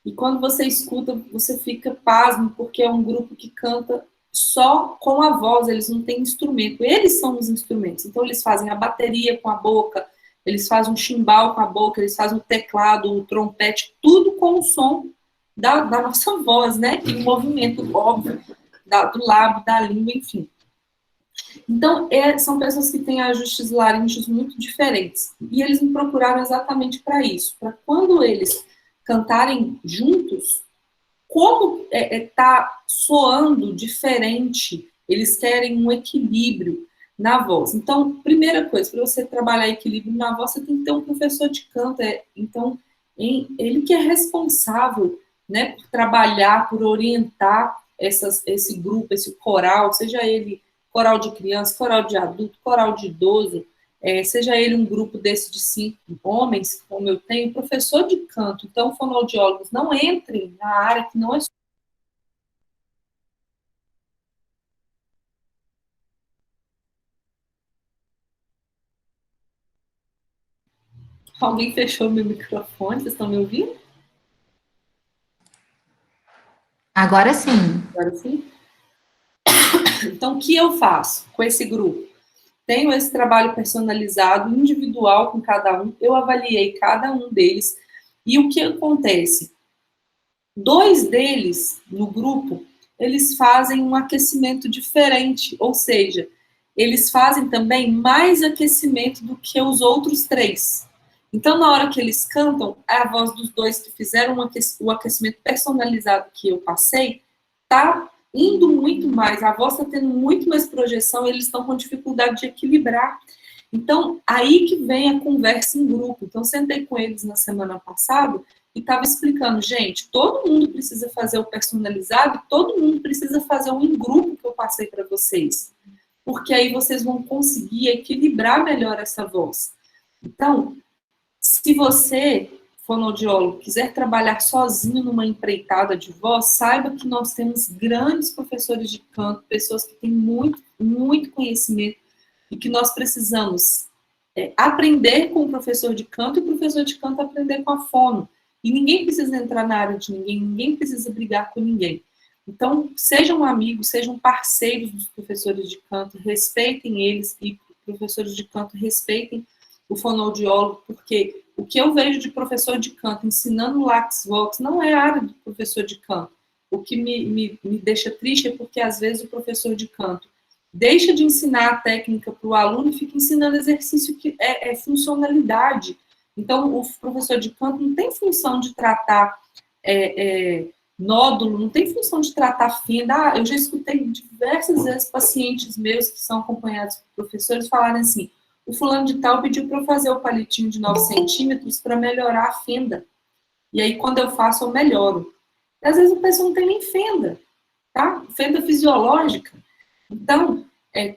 E quando você escuta, você fica pasmo, porque é um grupo que canta só com a voz, eles não têm instrumento, eles são os instrumentos. Então eles fazem a bateria com a boca, eles fazem um chimbal com a boca, eles fazem o teclado, o trompete, tudo com o som da nossa voz, né? E o movimento óbvio do lábio, da língua, enfim. Então, são pessoas que têm ajustes laríngeos muito diferentes. E eles me procuraram exatamente para isso, para quando eles cantarem juntos, como está soando diferente, eles querem um equilíbrio na voz. Então, primeira coisa, para você trabalhar equilíbrio na voz, você tem que ter um professor de canto. Então, ele que é responsável, né, por trabalhar, por orientar esse grupo, esse coral, seja ele coral de criança, coral de adulto, coral de idoso, seja ele um grupo desse de 5 homens, como eu tenho, professor de canto. Então, fonoaudiólogos, não entrem na área que não é. Alguém fechou meu microfone, vocês estão me ouvindo? Agora sim. Agora sim. Então, o que eu faço com esse grupo? Tenho esse trabalho personalizado, individual com cada um, eu avaliei cada um deles, e o que acontece? 2 deles, no grupo, eles fazem um aquecimento diferente, ou seja, eles fazem também mais aquecimento do que os outros 3. Então, na hora que eles cantam, a voz dos 2 que fizeram o aquecimento personalizado que eu passei, tá indo muito mais, a voz está tendo muito mais projeção, eles estão com dificuldade de equilibrar. Então, aí que vem a conversa em grupo. Então, sentei com eles na semana passada e estava explicando, gente, todo mundo precisa fazer o personalizado, todo mundo precisa fazer o em grupo que eu passei para vocês, porque aí vocês vão conseguir equilibrar melhor essa voz. Então, se você, fonoaudiólogo, quiser trabalhar sozinho numa empreitada de voz, saiba que nós temos grandes professores de canto, pessoas que têm muito, muito conhecimento e que nós precisamos aprender com o professor de canto e o professor de canto aprender com a fono. E ninguém precisa entrar na área de ninguém, ninguém precisa brigar com ninguém. Então, sejam amigos, sejam parceiros dos professores de canto, respeitem eles e professores de canto respeitem o fonoaudiólogo, porque o que eu vejo de professor de canto ensinando Lax Vox não é a área do professor de canto. O que me deixa triste é porque, às vezes, o professor de canto deixa de ensinar a técnica para o aluno e fica ensinando exercício que é funcionalidade. Então, o professor de canto não tem função de tratar nódulo, não tem função de tratar fenda. Eu já escutei diversas vezes pacientes meus que são acompanhados por professores falarem assim, o fulano de tal pediu para eu fazer o palitinho de 9 centímetros para melhorar a fenda. E aí, quando eu faço, eu melhoro. E, às vezes, a pessoa não tem nem fenda, tá? Fenda fisiológica. Então,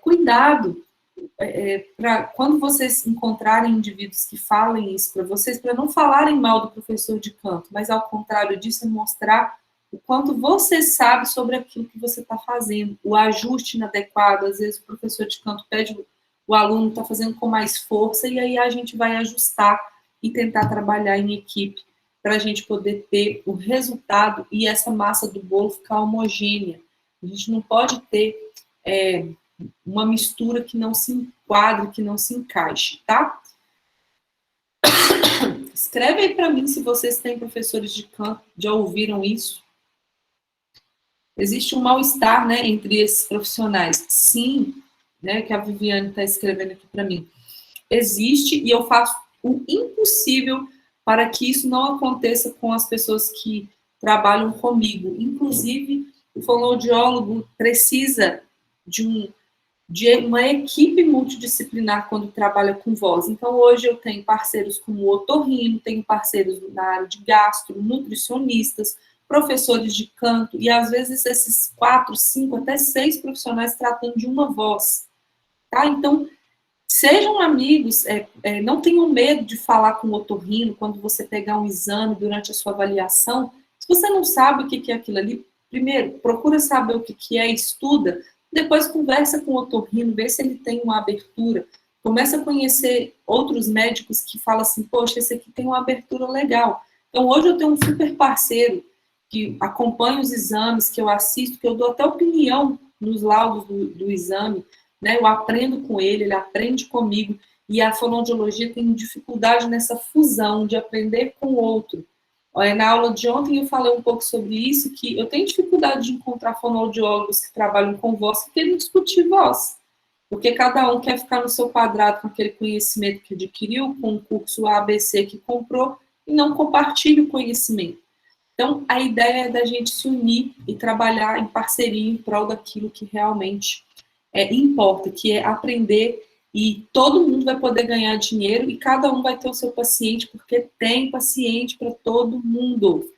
cuidado para quando vocês encontrarem indivíduos que falem isso para vocês, para não falarem mal do professor de canto, mas ao contrário disso, é mostrar o quanto você sabe sobre aquilo que você está fazendo, o ajuste inadequado. Às vezes o professor de canto pede, o aluno está fazendo com mais força, e aí a gente vai ajustar e tentar trabalhar em equipe para a gente poder ter o resultado e essa massa do bolo ficar homogênea. A gente não pode ter uma mistura que não se enquadre, que não se encaixe, tá? Escreve aí para mim se vocês têm professores de canto, já ouviram isso. Existe um mal-estar, né, entre esses profissionais. Sim, né, que a Viviane está escrevendo aqui para mim. Existe, e eu faço o impossível para que isso não aconteça com as pessoas que trabalham comigo. Inclusive, o fonoaudiólogo precisa de uma equipe multidisciplinar quando trabalha com voz. Então, hoje eu tenho parceiros como otorrino, tenho parceiros na área de gastro, nutricionistas, professores de canto, e às vezes esses 4, 5, até 6 profissionais tratando de uma voz. Tá? Então, sejam amigos, não tenham medo de falar com o otorrino quando você pegar um exame durante a sua avaliação. Se você não sabe o que é aquilo ali, primeiro, procura saber o que é, estuda, depois conversa com o otorrino, vê se ele tem uma abertura, começa a conhecer outros médicos que falam assim, poxa, esse aqui tem uma abertura legal. Então, hoje eu tenho um super parceiro que acompanha os exames, que eu assisto, que eu dou até opinião nos laudos do exame, né? Eu aprendo com ele aprende comigo, e a fonoaudiologia tem dificuldade nessa fusão de aprender com o outro. Na aula de ontem eu falei um pouco sobre isso, que eu tenho dificuldade de encontrar fonoaudiólogos que trabalham com voz, que querem discutir voz. Porque cada um quer ficar no seu quadrado com aquele conhecimento que adquiriu, com o curso ABC que comprou, e não compartilha o conhecimento. Então, a ideia é da gente se unir e trabalhar em parceria em prol daquilo que realmente importa, que é aprender, e todo mundo vai poder ganhar dinheiro e cada um vai ter o seu paciente, porque tem paciente para todo mundo,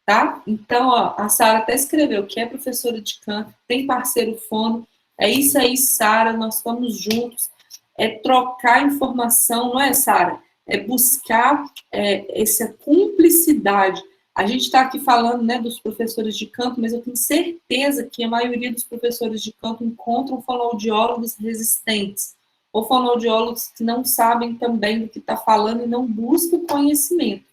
tá? Então, ó, a Sara até escreveu que é professora de canto, tem parceiro fono, é isso aí, Sara, nós estamos juntos, é trocar informação, não é, Sara? É buscar essa cumplicidade. A gente está aqui falando, né, dos professores de canto, mas eu tenho certeza que a maioria dos professores de canto encontram fonoaudiólogos resistentes, ou fonoaudiólogos que não sabem também do que está falando e não buscam conhecimento.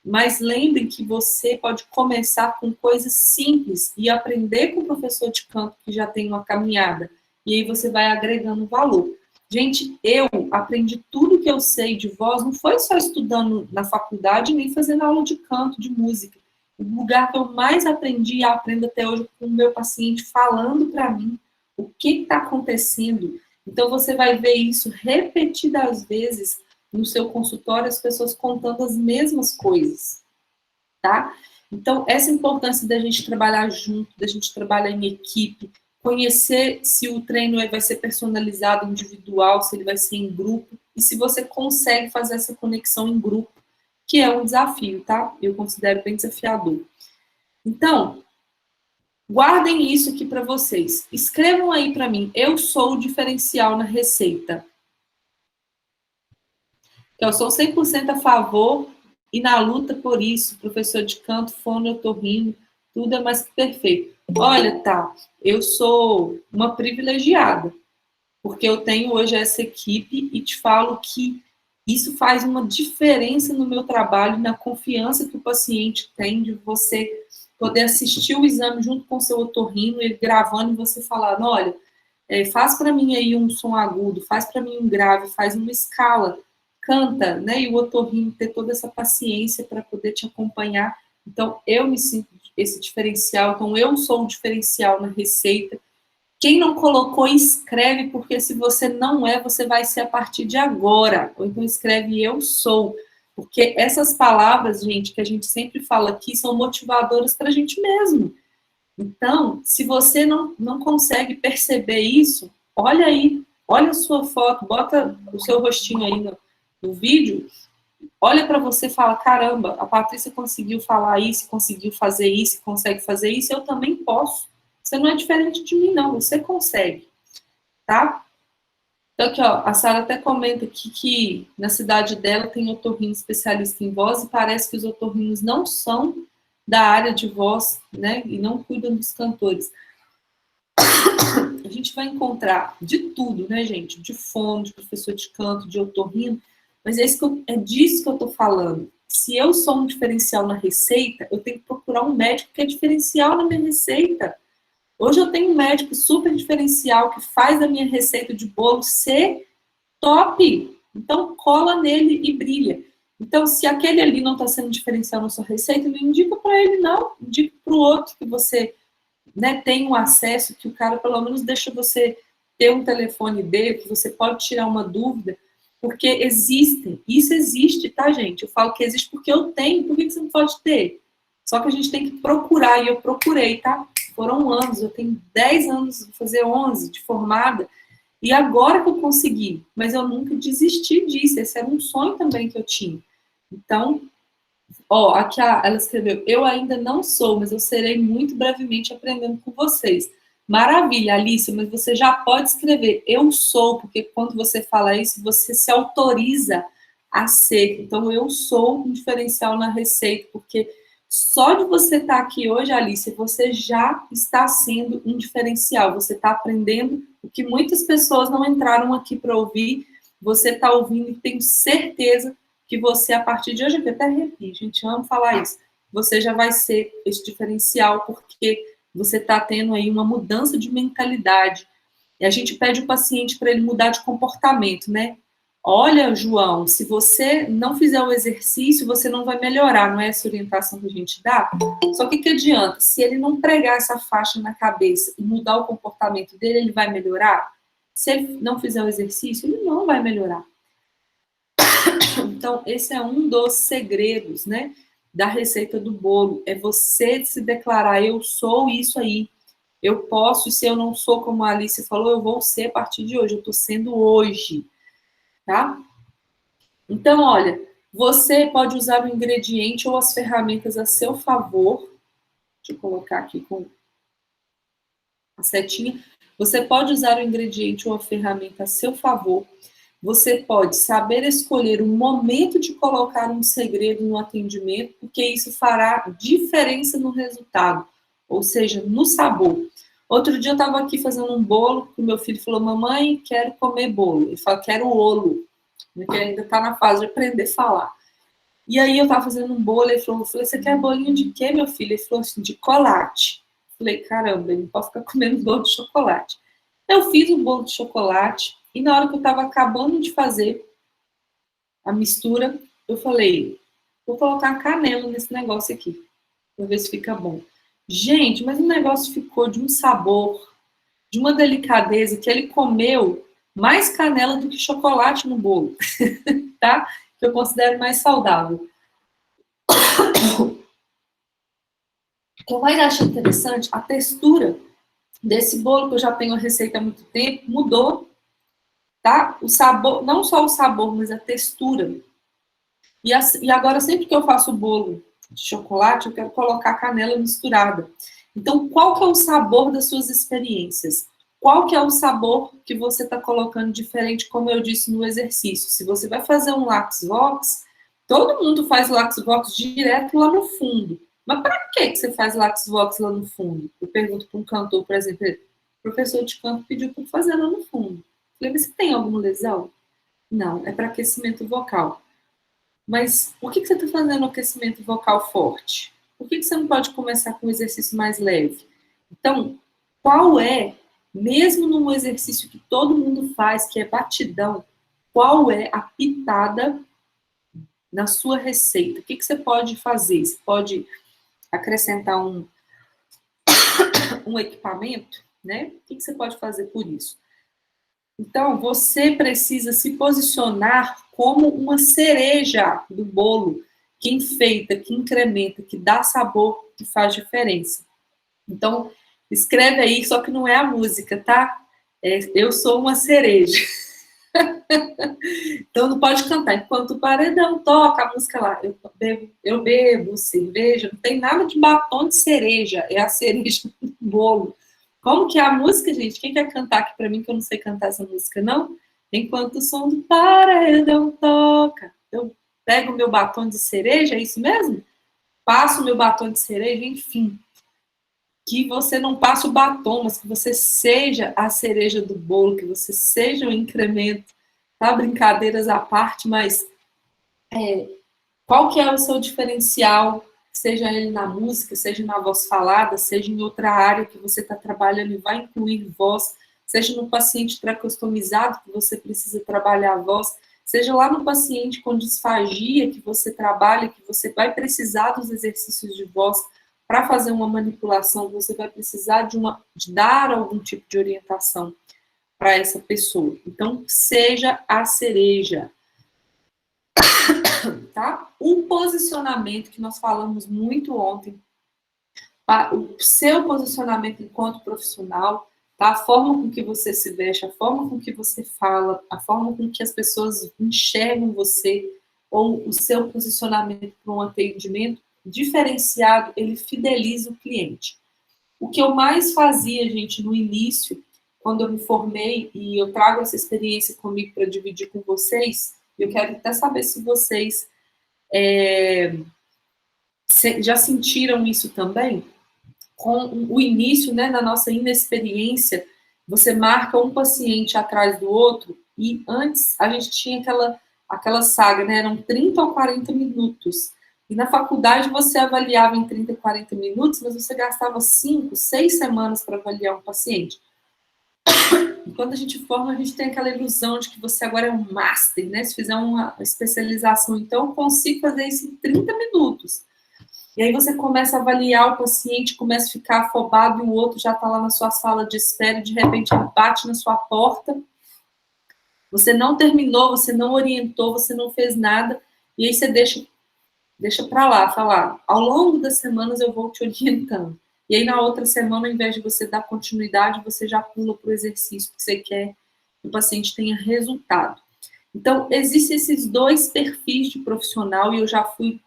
Mas lembrem que você pode começar com coisas simples e aprender com o professor de canto que já tem uma caminhada. E aí você vai agregando valor. Gente, eu aprendi tudo que eu sei de voz, não foi só estudando na faculdade, nem fazendo aula de canto, de música. O lugar que eu mais aprendi e aprendo até hoje com o meu paciente falando para mim o que está acontecendo. Então, você vai ver isso repetidas vezes no seu consultório, as pessoas contando as mesmas coisas, tá? Então, essa importância da gente trabalhar junto, da gente trabalhar em equipe, conhecer se o treino vai ser personalizado, individual, se ele vai ser em grupo, e se você consegue fazer essa conexão em grupo, que é um desafio, tá? Eu considero bem desafiador. Então, guardem isso aqui para vocês. Escrevam aí para mim, eu sou o diferencial na receita. Eu sou 100% a favor e na luta por isso, professor de canto, fono, otorrino, tudo é mais que perfeito. Olha, tá, eu sou uma privilegiada, porque eu tenho hoje essa equipe e te falo que isso faz uma diferença no meu trabalho, na confiança que o paciente tem de você poder assistir o exame junto com o seu otorrino, ele gravando e você falando, olha, faz para mim aí um som agudo, faz para mim um grave, faz uma escala, canta, né? E o otorrino ter toda essa paciência para poder te acompanhar. Então, eu me sinto esse diferencial, então eu sou o diferencial na receita. Quem não colocou, escreve, porque se você não é, você vai ser a partir de agora. Ou então escreve eu sou. Porque essas palavras, gente, que a gente sempre fala aqui, são motivadoras para a gente mesmo. Então, se você não consegue perceber isso, olha aí, olha a sua foto, bota o seu rostinho aí no vídeo, olha para você e fala, caramba, a Patrícia conseguiu falar isso, conseguiu fazer isso, consegue fazer isso, eu também posso. Você não é diferente de mim, não, você consegue, tá? Então, aqui, ó, a Sara até comenta aqui que na cidade dela tem otorrino especialista em voz e parece que os otorrinos não são da área de voz, né, e não cuidam dos cantores. A gente vai encontrar de tudo, né, gente? De fono, de professor de canto, de otorrino, mas é disso que eu tô falando. Se eu sou um diferencial na receita, eu tenho que procurar um médico que é diferencial na minha receita. Hoje eu tenho um médico super diferencial que faz a minha receita de bolo ser top. Então, cola nele e brilha. Então, se aquele ali não está sendo diferencial na sua receita, não indica para ele, não. Indica para o outro que você, né, tem um acesso, que o cara pelo menos deixa você ter um telefone dele, que você pode tirar uma dúvida, porque existem. Isso existe, tá, gente? Eu falo que existe porque eu tenho. Por que você não pode ter? Só que a gente tem que procurar, e eu procurei, tá? Foram anos, eu tenho 10 anos, vou fazer 11 de formada, e agora que eu consegui, mas eu nunca desisti disso, esse era um sonho também que eu tinha. Então, ó, aqui ela escreveu, eu ainda não sou, mas eu serei muito brevemente aprendendo com vocês. Maravilha, Alice, mas você já pode escrever, eu sou, porque quando você fala isso, você se autoriza a ser. Então, eu sou um diferencial na receita, porque Só de você estar aqui hoje, Alice, você já está sendo um diferencial. Você está aprendendo o que muitas pessoas não entraram aqui para ouvir. Você está ouvindo e tenho certeza que você, a partir de hoje, eu até arrepio, gente, amo falar isso. Você já vai ser esse diferencial, porque você está tendo aí uma mudança de mentalidade. E a gente pede o paciente para ele mudar de comportamento, né? Olha, João, se você não fizer o exercício, você não vai melhorar, não é essa orientação que a gente dá? Só que adianta? Se ele não pregar essa faixa na cabeça e mudar o comportamento dele, ele vai melhorar? Se ele não fizer o exercício, ele não vai melhorar. Então, esse é um dos segredos, né, da receita do bolo. É você se declarar, eu sou isso aí. Eu posso, e se eu não sou como a Alice falou, eu vou ser a partir de hoje. Eu estou sendo hoje. Tá? Então, olha, você pode usar o ingrediente ou as ferramentas a seu favor. Deixa eu colocar aqui com a setinha. Você pode usar o ingrediente ou a ferramenta a seu favor. Você pode saber escolher o momento de colocar um segredo no atendimento, porque isso fará diferença no resultado, ou seja, no sabor. Outro dia eu estava aqui fazendo um bolo, que o meu filho falou, mamãe, quero comer bolo. Ele falou, quero olo. Porque ainda está na fase de aprender a falar. E aí eu estava fazendo um bolo, ele falou, você quer bolinho de quê, meu filho? Ele falou assim, de chocolate. Eu falei, caramba, ele não pode ficar comendo bolo de chocolate. Eu fiz um bolo de chocolate, e na hora que eu estava acabando de fazer a mistura, eu falei, vou colocar canela nesse negócio aqui, para ver se fica bom. Gente, mas o negócio ficou de um sabor, de uma delicadeza, que ele comeu mais canela do que chocolate no bolo, tá? Que eu considero mais saudável. O que eu mais achei interessante, a textura desse bolo, que eu já tenho a receita há muito tempo, mudou, tá? O sabor, não só o sabor, mas a textura. E agora, sempre que eu faço bolo de chocolate, eu quero colocar canela misturada. Então, qual que é o sabor das suas experiências? Qual que é o sabor que você está colocando diferente, como eu disse no exercício? Se você vai fazer um Lax-Vox, todo mundo faz Lax-Vox direto lá no fundo. Mas para que você faz Lax-Vox lá no fundo? Eu pergunto para um cantor, por exemplo, o professor de canto pediu para fazer lá no fundo. Eu falei, você tem alguma lesão? Não, é para aquecimento vocal. Mas por que você está fazendo aquecimento vocal forte? Por que você não pode começar com um exercício mais leve? Então, qual é, mesmo num exercício que todo mundo faz, que é batidão, qual é a pitada na sua receita? O que você pode fazer? Você pode acrescentar um equipamento, né? O que você pode fazer por isso? Então, você precisa se posicionar como uma cereja do bolo, que enfeita, que incrementa, que dá sabor, que faz diferença. Então, escreve aí, só que não é a música, tá? Eu sou uma cereja. Então, não pode cantar. Enquanto o paredão toca a música lá, eu bebo cerveja, não tem nada de batom de cereja, é a cereja do bolo. Como que é a música, gente? Quem quer cantar aqui pra mim, que eu não sei cantar essa música, não? Enquanto o som do paredão toca, eu pego o meu batom de cereja, é isso mesmo? Passo o meu batom de cereja, enfim. Que você não passe o batom, mas que você seja a cereja do bolo, que você seja o incremento, tá? Brincadeiras à parte, mas qual que é o seu diferencial, seja ele na música, seja na voz falada, seja em outra área que você está trabalhando e vai incluir voz, seja no paciente pré-customizado que você precisa trabalhar a voz, seja lá no paciente com disfagia que você trabalha, que você vai precisar dos exercícios de voz para fazer uma manipulação, você vai precisar de dar algum tipo de orientação para essa pessoa. Então, seja a cereja. Tá? Um posicionamento que nós falamos muito ontem, o seu posicionamento enquanto profissional, tá? A forma com que você se veste, a forma com que você fala, a forma com que as pessoas enxergam você, ou o seu posicionamento para um atendimento diferenciado, ele fideliza o cliente. O que eu mais fazia, gente, no início, quando eu me formei, e eu trago essa experiência comigo para dividir com vocês, eu quero até saber se vocês Já sentiram isso também? Com o início, né, da nossa inexperiência, você marca um paciente atrás do outro, e antes a gente tinha aquela saga, né, eram 30 ou 40 minutos. E na faculdade você avaliava em 30 e 40 minutos, mas você gastava 5, 6 semanas para avaliar um paciente. E quando a gente forma, a gente tem aquela ilusão de que você agora é um master, né? Se fizer uma especialização, então eu consigo fazer isso em 30 minutos. E aí você começa a avaliar o paciente, começa a ficar afobado e o outro já está lá na sua sala de espera e de repente ele bate na sua porta. Você não terminou, você não orientou, você não fez nada. E aí você deixa para lá, falar, ao longo das semanas eu vou te orientando. E aí na outra semana, ao invés de você dar continuidade, você já pula para o exercício que você quer que o paciente tenha resultado. Então, existem esses dois perfis de profissional, e eu já fui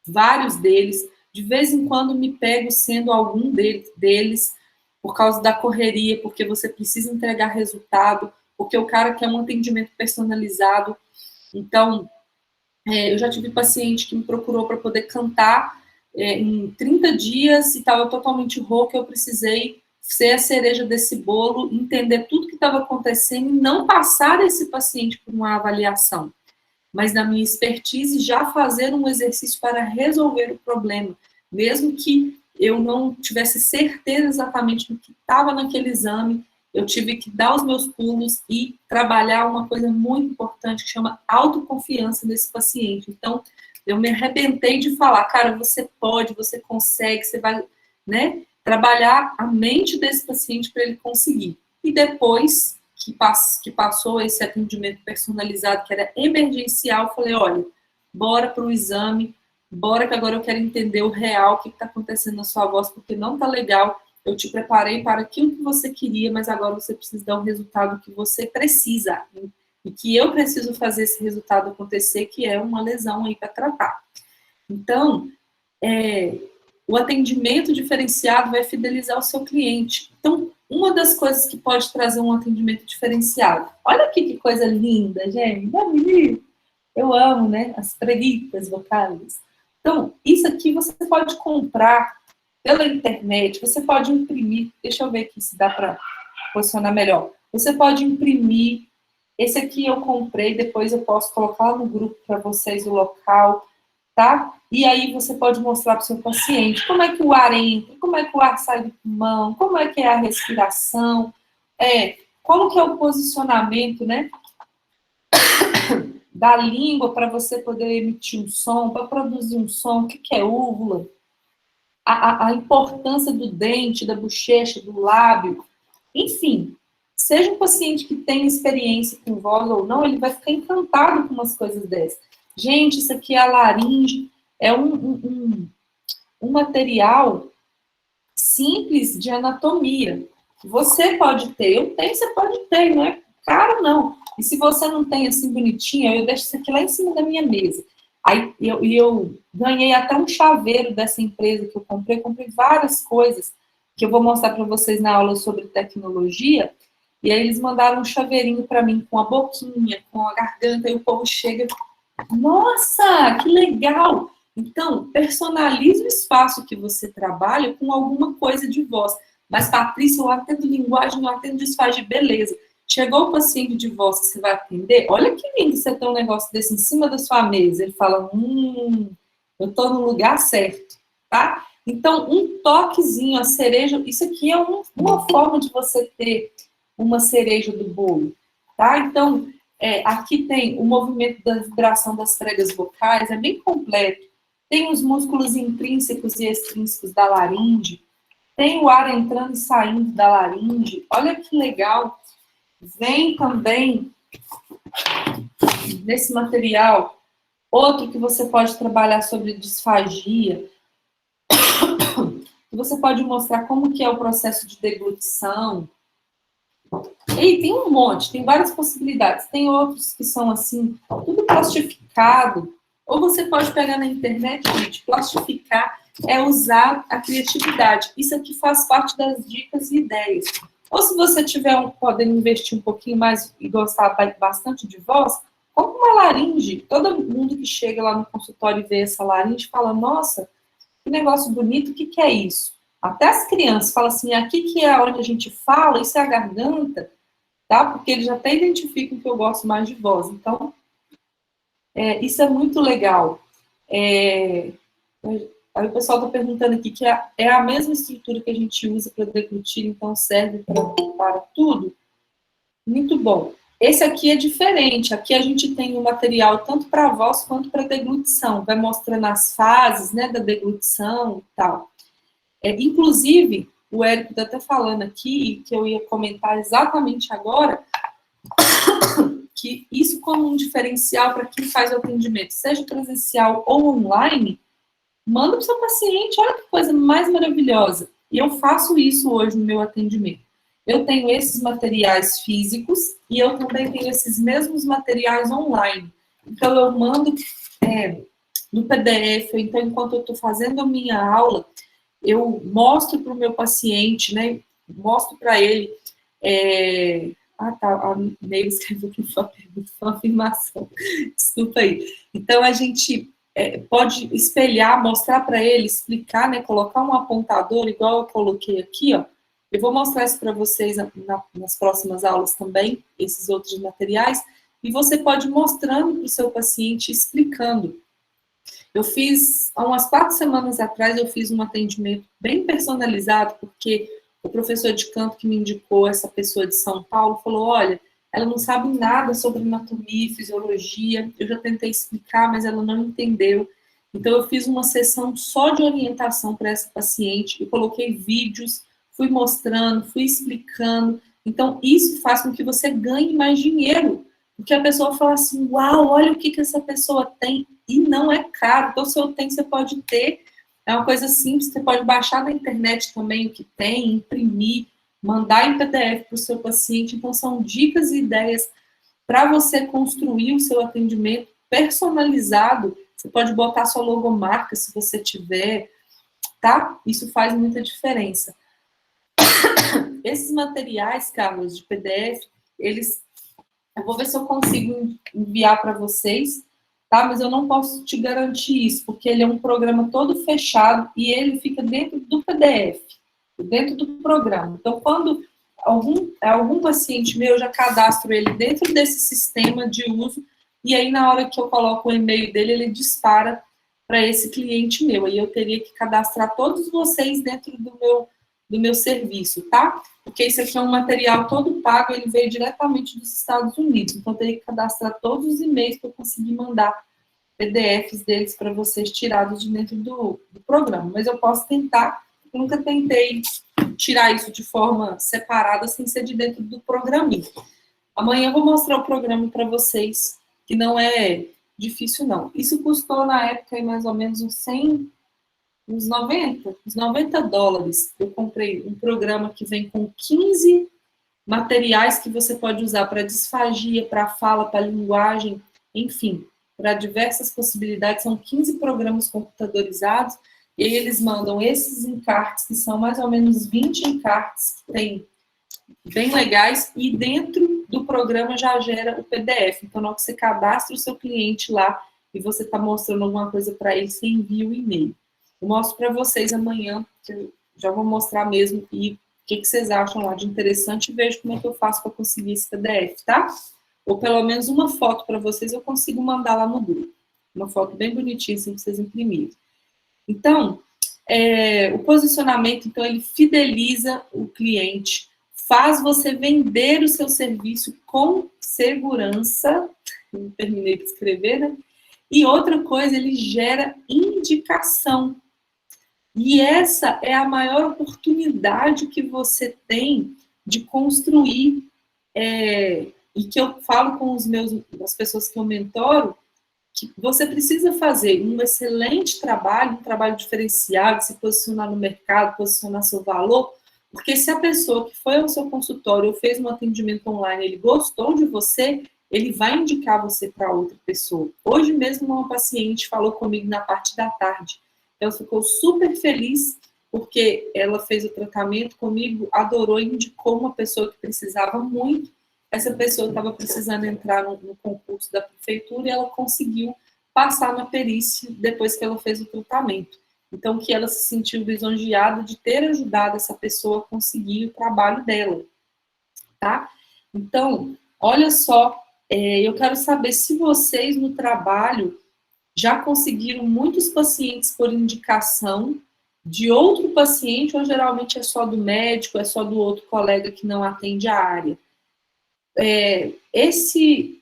vários deles. De vez em quando me pego sendo algum deles por causa da correria, porque você precisa entregar resultado, porque o cara quer um atendimento personalizado. Então, eu já tive paciente que me procurou para poder cantar em 30 dias e estava totalmente rouca, eu precisei ser a cereja desse bolo, entender tudo que estava acontecendo e não passar esse paciente por uma avaliação, mas na minha expertise já fazer um exercício para resolver o problema, mesmo que eu não tivesse certeza exatamente do que estava naquele exame, eu tive que dar os meus pulos e trabalhar uma coisa muito importante que chama autoconfiança desse paciente. Então, eu me arrebentei de falar, cara, você pode, você consegue, você vai, né, trabalhar a mente desse paciente para ele conseguir. E depois que passou esse atendimento personalizado, que era emergencial, eu falei, olha, bora para o exame, bora que agora eu quero entender o real, o que está acontecendo na sua voz, porque não está legal. Eu te preparei para aquilo que você queria, mas agora você precisa dar o resultado que você precisa. E que eu preciso fazer esse resultado acontecer, que é uma lesão aí para tratar. Então, o atendimento diferenciado vai fidelizar o seu cliente. Então, uma das coisas que pode trazer um atendimento diferenciado. Olha aqui que coisa linda, gente. Eu amo, né? As preguiças vocais. Então, isso aqui você pode comprar pela internet, você pode imprimir, deixa eu ver aqui se dá para posicionar melhor. Você pode imprimir, esse aqui eu comprei, depois eu posso colocar no grupo para vocês o local, tá? E aí você pode mostrar para o seu paciente como é que o ar entra, como é que o ar sai do pulmão, como é que é a respiração, como que é o posicionamento, né, da língua para você poder emitir um som, para produzir um som, o que é úvula, a importância do dente, da bochecha, do lábio, enfim, seja um paciente que tem experiência com voz ou não, ele vai ficar encantado com umas coisas dessas. Gente, isso aqui é a laringe, é um material simples de anatomia. Você pode ter, eu tenho, você pode ter, não é caro não. E se você não tem assim bonitinho, eu deixo isso aqui lá em cima da minha mesa. Aí eu ganhei até um chaveiro dessa empresa que eu comprei várias coisas que eu vou mostrar para vocês na aula sobre tecnologia. E aí eles mandaram um chaveirinho para mim com a boquinha, com a garganta, e o povo chega, nossa, que legal! Então, personalize o espaço que você trabalha com alguma coisa de voz. Mas, Patrícia, eu atendo linguagem, eu atendo desfaz, beleza. Chegou o paciente de voz que você vai atender, olha que lindo você ter um negócio desse em cima da sua mesa. Ele fala, eu estou no lugar certo, tá? Então, um toquezinho, a cereja, isso aqui é uma forma de você ter uma cereja do bolo, tá? Então, aqui tem o movimento da vibração das pregas vocais, é bem completo. Tem os músculos intrínsecos e extrínsecos da laringe, tem o ar entrando e saindo da laringe, olha que legal. Vem também, nesse material, outro que você pode trabalhar sobre disfagia. Você pode mostrar como que é o processo de deglutição. E tem um monte, tem várias possibilidades. Tem outros que são assim, tudo plastificado. Ou você pode pegar na internet, gente, plastificar é usar a criatividade. Isso aqui faz parte das dicas e ideias. Ou se você tiver podendo investir um pouquinho mais e gostar bastante de voz, compra uma laringe. Todo mundo que chega lá no consultório e vê essa laringe fala, nossa, Que negócio bonito, o que que é isso? Até as crianças falam assim, aqui que é onde a gente fala, isso é a garganta, tá? Porque eles já até identificam que eu gosto mais de voz. Então, isso é muito legal. Aí o pessoal está perguntando aqui que é a mesma estrutura que a gente usa para deglutir, então serve para tudo. Muito bom. Esse aqui é diferente. Aqui a gente tem um material tanto para voz quanto para deglutição. Vai mostrando as fases, né, da deglutição e tal. Inclusive, o Érico está até falando aqui, que eu ia comentar exatamente agora, que isso como um diferencial para quem faz o atendimento, seja presencial ou online, manda para o seu paciente, olha que coisa mais maravilhosa. E eu faço isso hoje no meu atendimento. Eu tenho esses materiais físicos e eu também tenho esses mesmos materiais online. Então, eu mando no PDF, então, enquanto eu estou fazendo a minha aula, eu mostro para o meu paciente, né? Mostro para ele. A Neila escreveu aqui uma pergunta, uma afirmação. Desculpa aí. Então, a gente pode espelhar, mostrar para ele, explicar, né? Colocar um apontador, igual eu coloquei aqui, ó. Eu vou mostrar isso para vocês nas próximas aulas também, esses outros materiais, e você pode ir mostrando para o seu paciente, explicando. Eu fiz, há umas 4 semanas atrás, eu fiz um atendimento bem personalizado, porque o professor de canto que me indicou, essa pessoa de São Paulo, falou, olha, ela não sabe nada sobre anatomia, fisiologia, eu já tentei explicar, mas ela não entendeu. Então, eu fiz uma sessão só de orientação para essa paciente, eu coloquei vídeos, fui mostrando, fui explicando. Então, isso faz com que você ganhe mais dinheiro, porque a pessoa fala assim, uau, olha o que essa pessoa tem, e não é caro. Então, se eu tenho, você pode ter. É uma coisa simples, você pode baixar na internet também o que tem, imprimir, mandar em PDF para o seu paciente. Então, são dicas e ideias para você construir o seu atendimento personalizado. Você pode botar sua logomarca, se você tiver, tá? Isso faz muita diferença. Esses materiais, Carlos, de PDF, eu vou ver se eu consigo enviar para vocês, tá? Mas eu não posso te garantir isso, porque ele é um programa todo fechado e ele fica dentro do PDF, dentro do programa. Então, quando algum paciente meu, eu já cadastro ele dentro desse sistema de uso, e aí na hora que eu coloco o e-mail dele, ele dispara para esse cliente meu. Aí eu teria que cadastrar todos vocês dentro do meu serviço, tá? Porque isso aqui é um material todo pago, ele veio diretamente dos Estados Unidos. Então, eu teria que cadastrar todos os e-mails para eu conseguir mandar PDFs deles para vocês tirados de dentro do programa. Mas eu posso tentar, eu nunca tentei tirar isso de forma separada, sem ser de dentro do programinha. Amanhã eu vou mostrar o programa para vocês, que não é difícil, não. Isso custou, na época, mais ou menos uns 90 dólares. Eu comprei um programa que vem com 15 materiais que você pode usar para disfagia, para fala, para linguagem, enfim, para diversas possibilidades. São 15 programas computadorizados, e aí eles mandam esses encartes, que são mais ou menos 20 encartes, que tem bem legais, e dentro do programa já gera o PDF. Então, na hora que você cadastra o seu cliente lá, e você está mostrando alguma coisa para ele, você envia o e-mail. Eu mostro para vocês amanhã, que eu já vou mostrar mesmo, e o que vocês acham lá de interessante, e vejo como é que eu faço para conseguir esse PDF, tá? Ou pelo menos uma foto para vocês, eu consigo mandar lá no grupo. Uma foto bem bonitinha, assim, para vocês imprimirem. Então, o posicionamento, então, ele fideliza o cliente, faz você vender o seu serviço com segurança, não terminei de escrever, né? E outra coisa, ele gera indicação. E essa é a maior oportunidade que você tem de construir, e que eu falo com as pessoas que eu mentoro, que você precisa fazer um excelente trabalho, um trabalho diferenciado, se posicionar no mercado, posicionar seu valor, porque se a pessoa que foi ao seu consultório ou fez um atendimento online, ele gostou de você, ele vai indicar você para outra pessoa. Hoje mesmo uma paciente falou comigo na parte da tarde. Ela ficou super feliz porque ela fez o tratamento comigo, adorou e indicou uma pessoa que precisava muito. Essa pessoa estava precisando entrar no concurso da prefeitura e ela conseguiu passar na perícia depois que ela fez o tratamento. Então, que ela se sentiu lisonjeada de ter ajudado essa pessoa a conseguir o trabalho dela, tá? Então, olha só, eu quero saber se vocês no trabalho já conseguiram muitos pacientes por indicação de outro paciente, ou geralmente é só do médico, é só do outro colega que não atende a área. Esse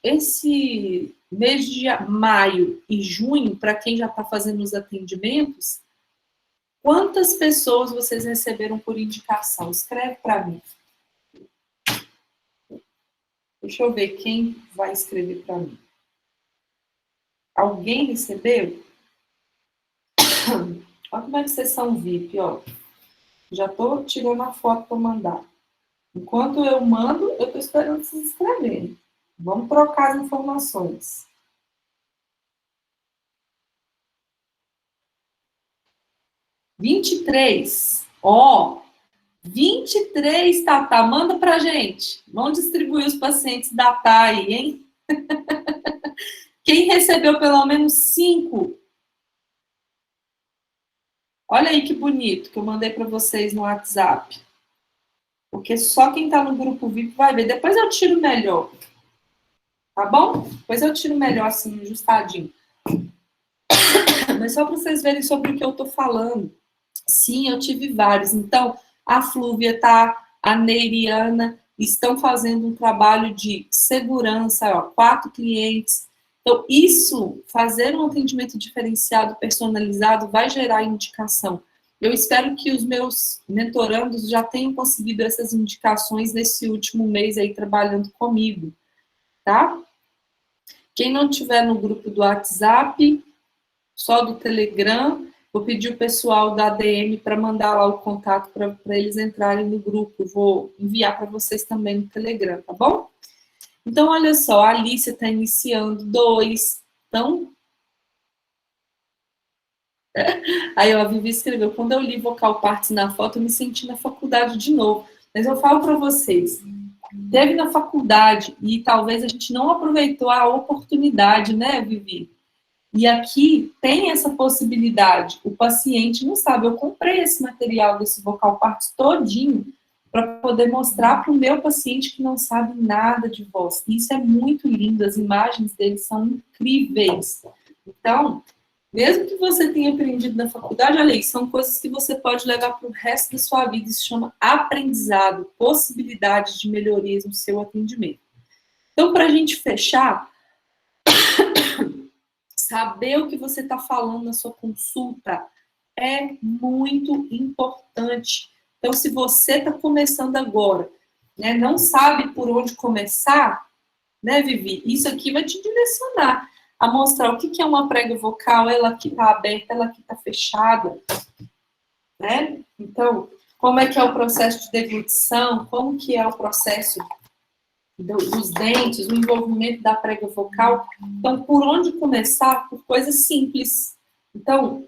mês de maio e junho, para quem já está fazendo os atendimentos, quantas pessoas vocês receberam por indicação? Escreve para mim. Deixa eu ver quem vai escrever para mim. Alguém recebeu? Olha como é que vocês são VIP, ó. Já estou tirando a foto para mandar. Enquanto eu mando, eu estou esperando vocês escreverem. Vamos trocar as informações. 23. Ó, 23, Tatá. Manda pra gente. Vamos distribuir os pacientes da TAI, hein? Quem recebeu pelo menos 5? Olha aí que bonito que eu mandei para vocês no WhatsApp. Porque só quem está no grupo VIP vai ver. Depois eu tiro melhor. Tá bom? Depois eu tiro melhor, assim, ajustadinho. Mas só para vocês verem sobre o que eu estou falando. Sim, eu tive vários. Então, a Flúvia tá, a Neiriana estão fazendo um trabalho de segurança, ó, 4 clientes. Então, isso, fazer um atendimento diferenciado, personalizado, vai gerar indicação. Eu espero que os meus mentorandos já tenham conseguido essas indicações nesse último mês aí trabalhando comigo, tá? Quem não tiver no grupo do WhatsApp, só do Telegram, vou pedir o pessoal da ADM para mandar lá o contato para eles entrarem no grupo. Eu vou enviar para vocês também no Telegram, tá bom? Então, olha só, a Alice está iniciando 2. Então, aí ó, a Vivi escreveu, quando eu li vocal parts na foto, eu me senti na faculdade de novo. Mas eu falo para vocês, teve na faculdade e talvez a gente não aproveitou a oportunidade, né, Vivi? E aqui tem essa possibilidade. O paciente não sabe. Eu comprei esse material desse vocal parts todinho para poder mostrar para o meu paciente que não sabe nada de voz. Isso é muito lindo. As imagens deles são incríveis. Então, mesmo que você tenha aprendido na faculdade, olha aí, são coisas que você pode levar para o resto da sua vida. Isso chama aprendizado, possibilidades de melhorias no seu atendimento. Então, para a gente fechar, saber o que você está falando na sua consulta é muito importante. Então, se você está começando agora, né, não sabe por onde começar, né, Vivi? Isso aqui vai te direcionar a mostrar o que é uma prega vocal, ela que está aberta, ela que está fechada, né? Então, como é que é o processo de deglutição, como que é o processo dos dentes, o envolvimento da prega vocal. Então, por onde começar? Por coisas simples. Então,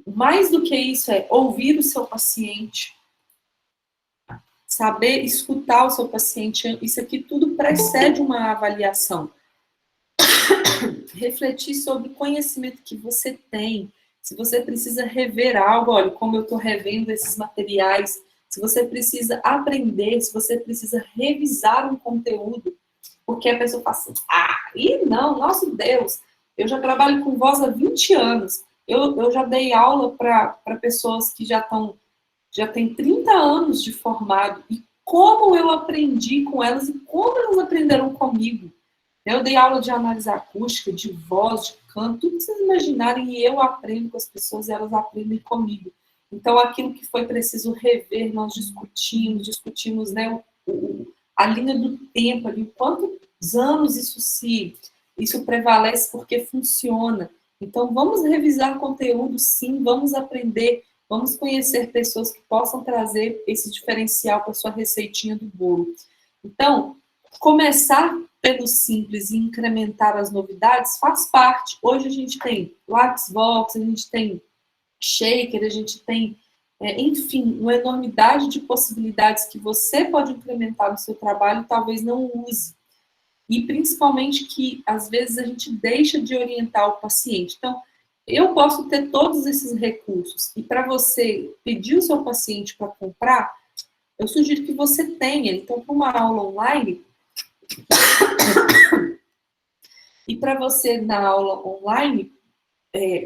mais do que isso é ouvir o seu paciente, saber escutar o seu paciente. Isso aqui tudo precede uma avaliação. Refletir sobre o conhecimento que você tem. Se você precisa rever algo, olha, como eu estou revendo esses materiais, se você precisa aprender, se você precisa revisar um conteúdo, porque a pessoa fala assim, não, nosso Deus, eu já trabalho com voz há 20 anos, eu já dei aula para pessoas que já têm 30 anos de formado, e como eu aprendi com elas e como elas aprenderam comigo. Eu dei aula de análise acústica, de voz, de canto, tudo que vocês imaginarem, e eu aprendo com as pessoas e elas aprendem comigo. Então, aquilo que foi preciso rever, nós discutimos, né, a linha do tempo ali, quantos anos isso prevalece porque funciona. Então, vamos revisar conteúdo, sim, vamos aprender, vamos conhecer pessoas que possam trazer esse diferencial para a sua receitinha do bolo. Então, começar pelo simples e incrementar as novidades faz parte. Hoje a gente tem Waxvox, a gente tem Shaker, a gente tem, enfim, uma enormidade de possibilidades que você pode implementar no seu trabalho e talvez não use. E principalmente que, às vezes, a gente deixa de orientar o paciente. Então, eu posso ter todos esses recursos. E para você pedir o seu paciente para comprar, eu sugiro que você tenha. Então, para uma aula online, e para você, na aula online,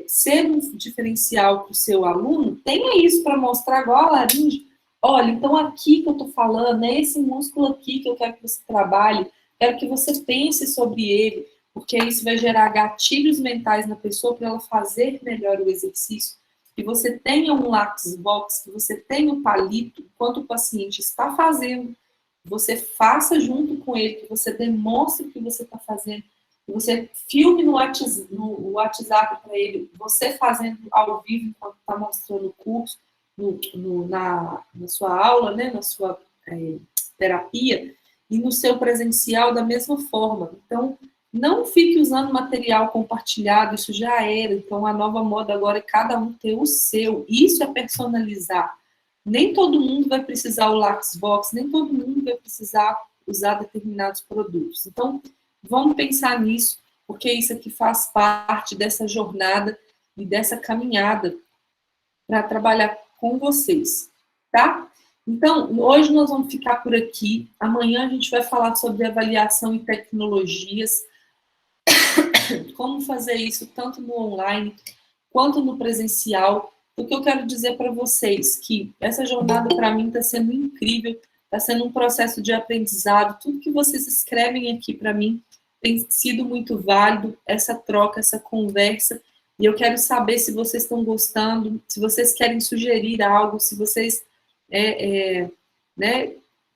ser um diferencial para o seu aluno, tenha isso para mostrar igual a laringe. Olha, então aqui que eu estou falando, é esse músculo aqui que eu quero que você trabalhe, quero que você pense sobre ele, porque isso vai gerar gatilhos mentais na pessoa para ela fazer melhor o exercício. Que você tenha um lápis box, que você tenha um palito, enquanto o paciente está fazendo, você faça junto com ele, que você demonstre o que você está fazendo, que você filme no WhatsApp para ele, você fazendo ao vivo enquanto está mostrando o curso, na sua aula, né, na sua terapia, e no seu presencial da mesma forma. Então, não fique usando material compartilhado, isso já era. Então, a nova moda agora é cada um ter o seu. Isso é personalizar. Nem todo mundo vai precisar o Lápis Box, nem todo mundo vai precisar usar determinados produtos. Então, vamos pensar nisso, porque isso aqui faz parte dessa jornada e dessa caminhada para trabalhar com vocês, tá? Então, hoje nós vamos ficar por aqui. Amanhã a gente vai falar sobre avaliação e tecnologias, como fazer isso tanto no online quanto no presencial. O que eu quero dizer para vocês que essa jornada para mim está sendo incrível, está sendo um processo de aprendizado. Tudo que vocês escrevem aqui para mim tem sido muito válido, essa troca, essa conversa. E eu quero saber se vocês estão gostando, se vocês querem sugerir algo, se vocês, né,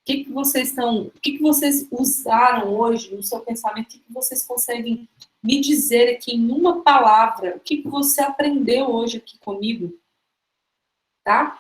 o que vocês usaram hoje no seu pensamento, o que vocês conseguem me dizer aqui em uma palavra, o que você aprendeu hoje aqui comigo, tá?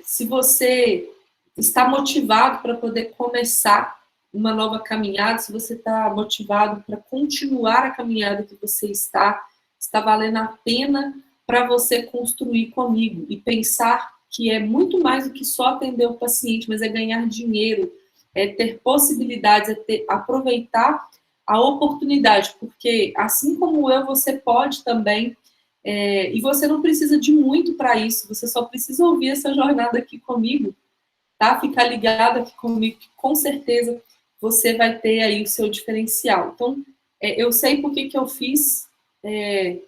Se você está motivado para poder começar uma nova caminhada, se você está motivado para continuar a caminhada que você está valendo a pena para você construir comigo e pensar que é muito mais do que só atender o paciente, mas é ganhar dinheiro, é ter possibilidades, aproveitar a oportunidade, porque assim como eu, você pode também, e você não precisa de muito para isso, você só precisa ouvir essa jornada aqui comigo, tá? Ficar ligado aqui comigo, que com certeza você vai ter aí o seu diferencial. Então, eu sei por que eu fiz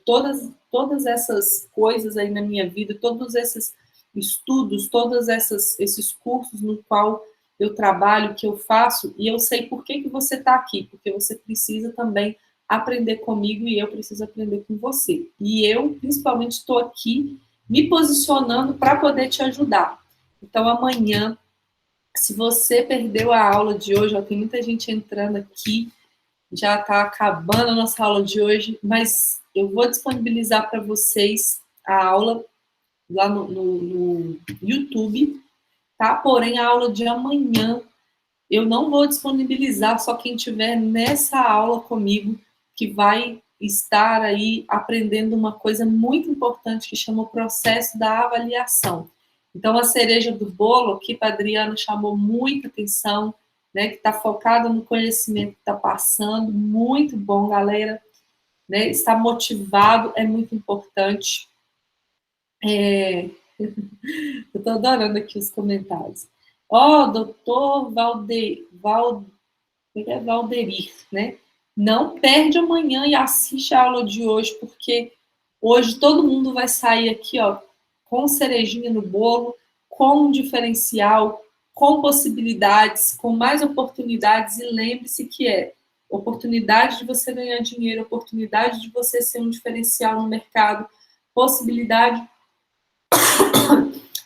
todas essas coisas aí na minha vida, todos esses estudos, todos esses cursos no qual eu trabalho, que eu faço, e eu sei por que você está aqui, porque você precisa também aprender comigo e eu preciso aprender com você. E eu, principalmente, estou aqui me posicionando para poder te ajudar. Então, amanhã, se você perdeu a aula de hoje, ó, tem muita gente entrando aqui, já está acabando a nossa aula de hoje, mas eu vou disponibilizar para vocês a aula lá no YouTube, tá? Porém, a aula de amanhã eu não vou disponibilizar, só quem tiver nessa aula comigo, que vai estar aí aprendendo uma coisa muito importante que chama o processo da avaliação. Então, a cereja do bolo, que a Adriana chamou muita atenção, né, que está focada no conhecimento que está passando, muito bom, galera, né, estar motivado é muito importante. Eu estou adorando aqui os comentários. Ó, doutor Valderir, né, não perde amanhã e assiste a aula de hoje, porque hoje todo mundo vai sair aqui, ó, com cerejinha no bolo, com um diferencial, com possibilidades, com mais oportunidades, e lembre-se que oportunidade de você ganhar dinheiro, oportunidade de você ser um diferencial no mercado, possibilidade,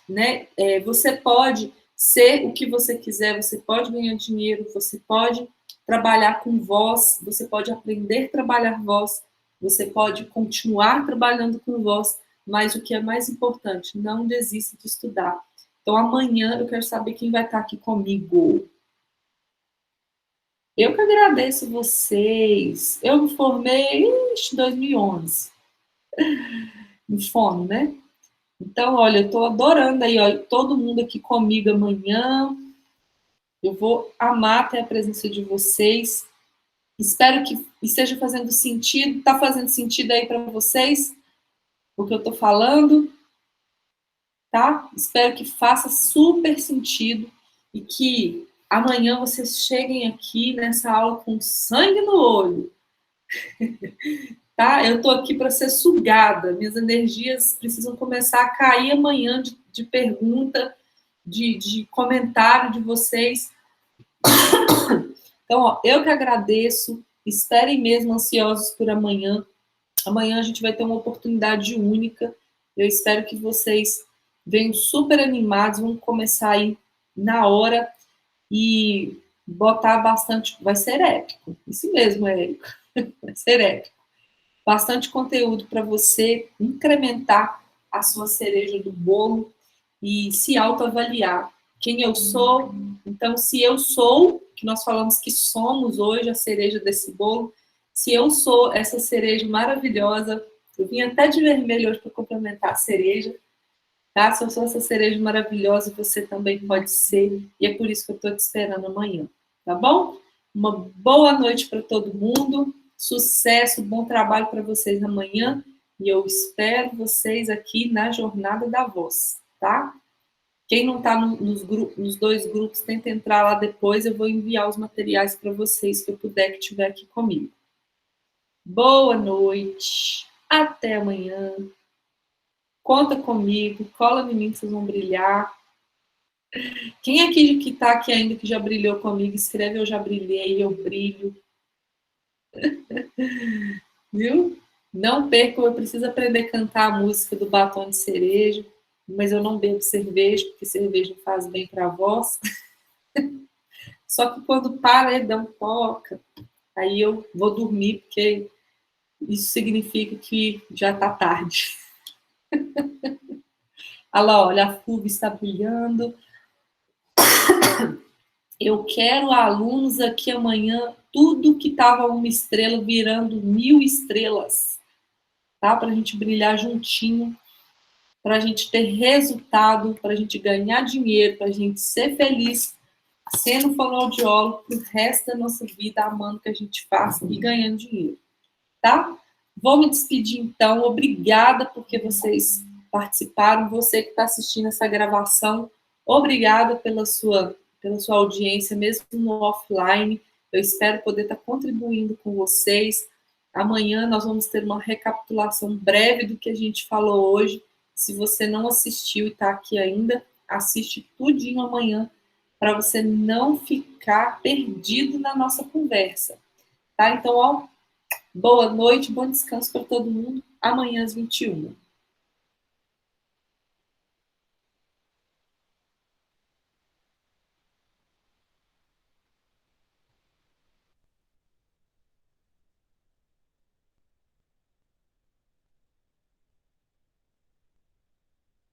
né? Você pode ser o que você quiser, você pode ganhar dinheiro, você pode trabalhar com voz, você pode aprender a trabalhar voz, você pode continuar trabalhando com voz, mas o que é mais importante, não desista de estudar. Então, amanhã eu quero saber quem vai estar aqui comigo. Eu que agradeço vocês. Eu me formei em 2011. No fono, né? Então, olha, eu estou adorando aí, ó, todo mundo aqui comigo amanhã. Eu vou amar ter a presença de vocês. Espero que esteja fazendo sentido. Está fazendo sentido aí para vocês o que eu estou falando, tá? Espero que faça super sentido e que amanhã vocês cheguem aqui nessa aula com sangue no olho, tá? Eu estou aqui para ser sugada. Minhas energias precisam começar a cair amanhã de pergunta, de comentário de vocês. Então, ó, eu que agradeço. Esperem mesmo ansiosos por amanhã. Amanhã a gente vai ter uma oportunidade única. Eu espero que vocês venham super animados, vão começar aí na hora e botar bastante. Vai ser épico. Isso mesmo, Érico. Vai ser épico. Bastante conteúdo para você incrementar a sua cereja do bolo e se autoavaliar. Quem eu sou? Então, se eu sou, que nós falamos que somos hoje a cereja desse bolo, se eu sou essa cereja maravilhosa, eu vim até de vermelho hoje para complementar a cereja, tá? Se eu sou essa cereja maravilhosa, você também pode ser, e é por isso que eu estou te esperando amanhã, tá bom? Uma boa noite para todo mundo, sucesso, bom trabalho para vocês amanhã, e eu espero vocês aqui na Jornada da Voz, tá? Quem não está nos dois grupos, tenta entrar lá depois, eu vou enviar os materiais para vocês que eu puder que estiver aqui comigo. Boa noite, até amanhã. Conta comigo, cola em mim que vocês vão brilhar. Quem aqui que está aqui ainda, que já brilhou comigo, escreve eu já brilhei, eu brilho. Viu? Não percam, eu preciso aprender a cantar a música do Batom de Cereja, mas eu não bebo cerveja, porque cerveja não faz bem para a voz. Só que quando o paredão toca, aí eu vou dormir, porque isso significa que já está tarde. Olha lá, olha, a FUV está brilhando. Eu quero alunos aqui amanhã, tudo que estava uma estrela virando 1000 estrelas, tá? Para a gente brilhar juntinho, para a gente ter resultado, para a gente ganhar dinheiro, para a gente ser feliz, sendo fonoaudiólogo pro resto da nossa vida, amando o que a gente faz e ganhando dinheiro, tá? Vou me despedir então, obrigada porque vocês participaram, você que está assistindo essa gravação, obrigada pela sua audiência, mesmo no offline, eu espero poder estar contribuindo com vocês. Amanhã nós vamos ter uma recapitulação breve do que a gente falou hoje. Se você não assistiu e está aqui ainda, assiste tudinho amanhã, para você não ficar perdido na nossa conversa, tá? Então, ó, boa noite, bom descanso para todo mundo. Amanhã às 21h.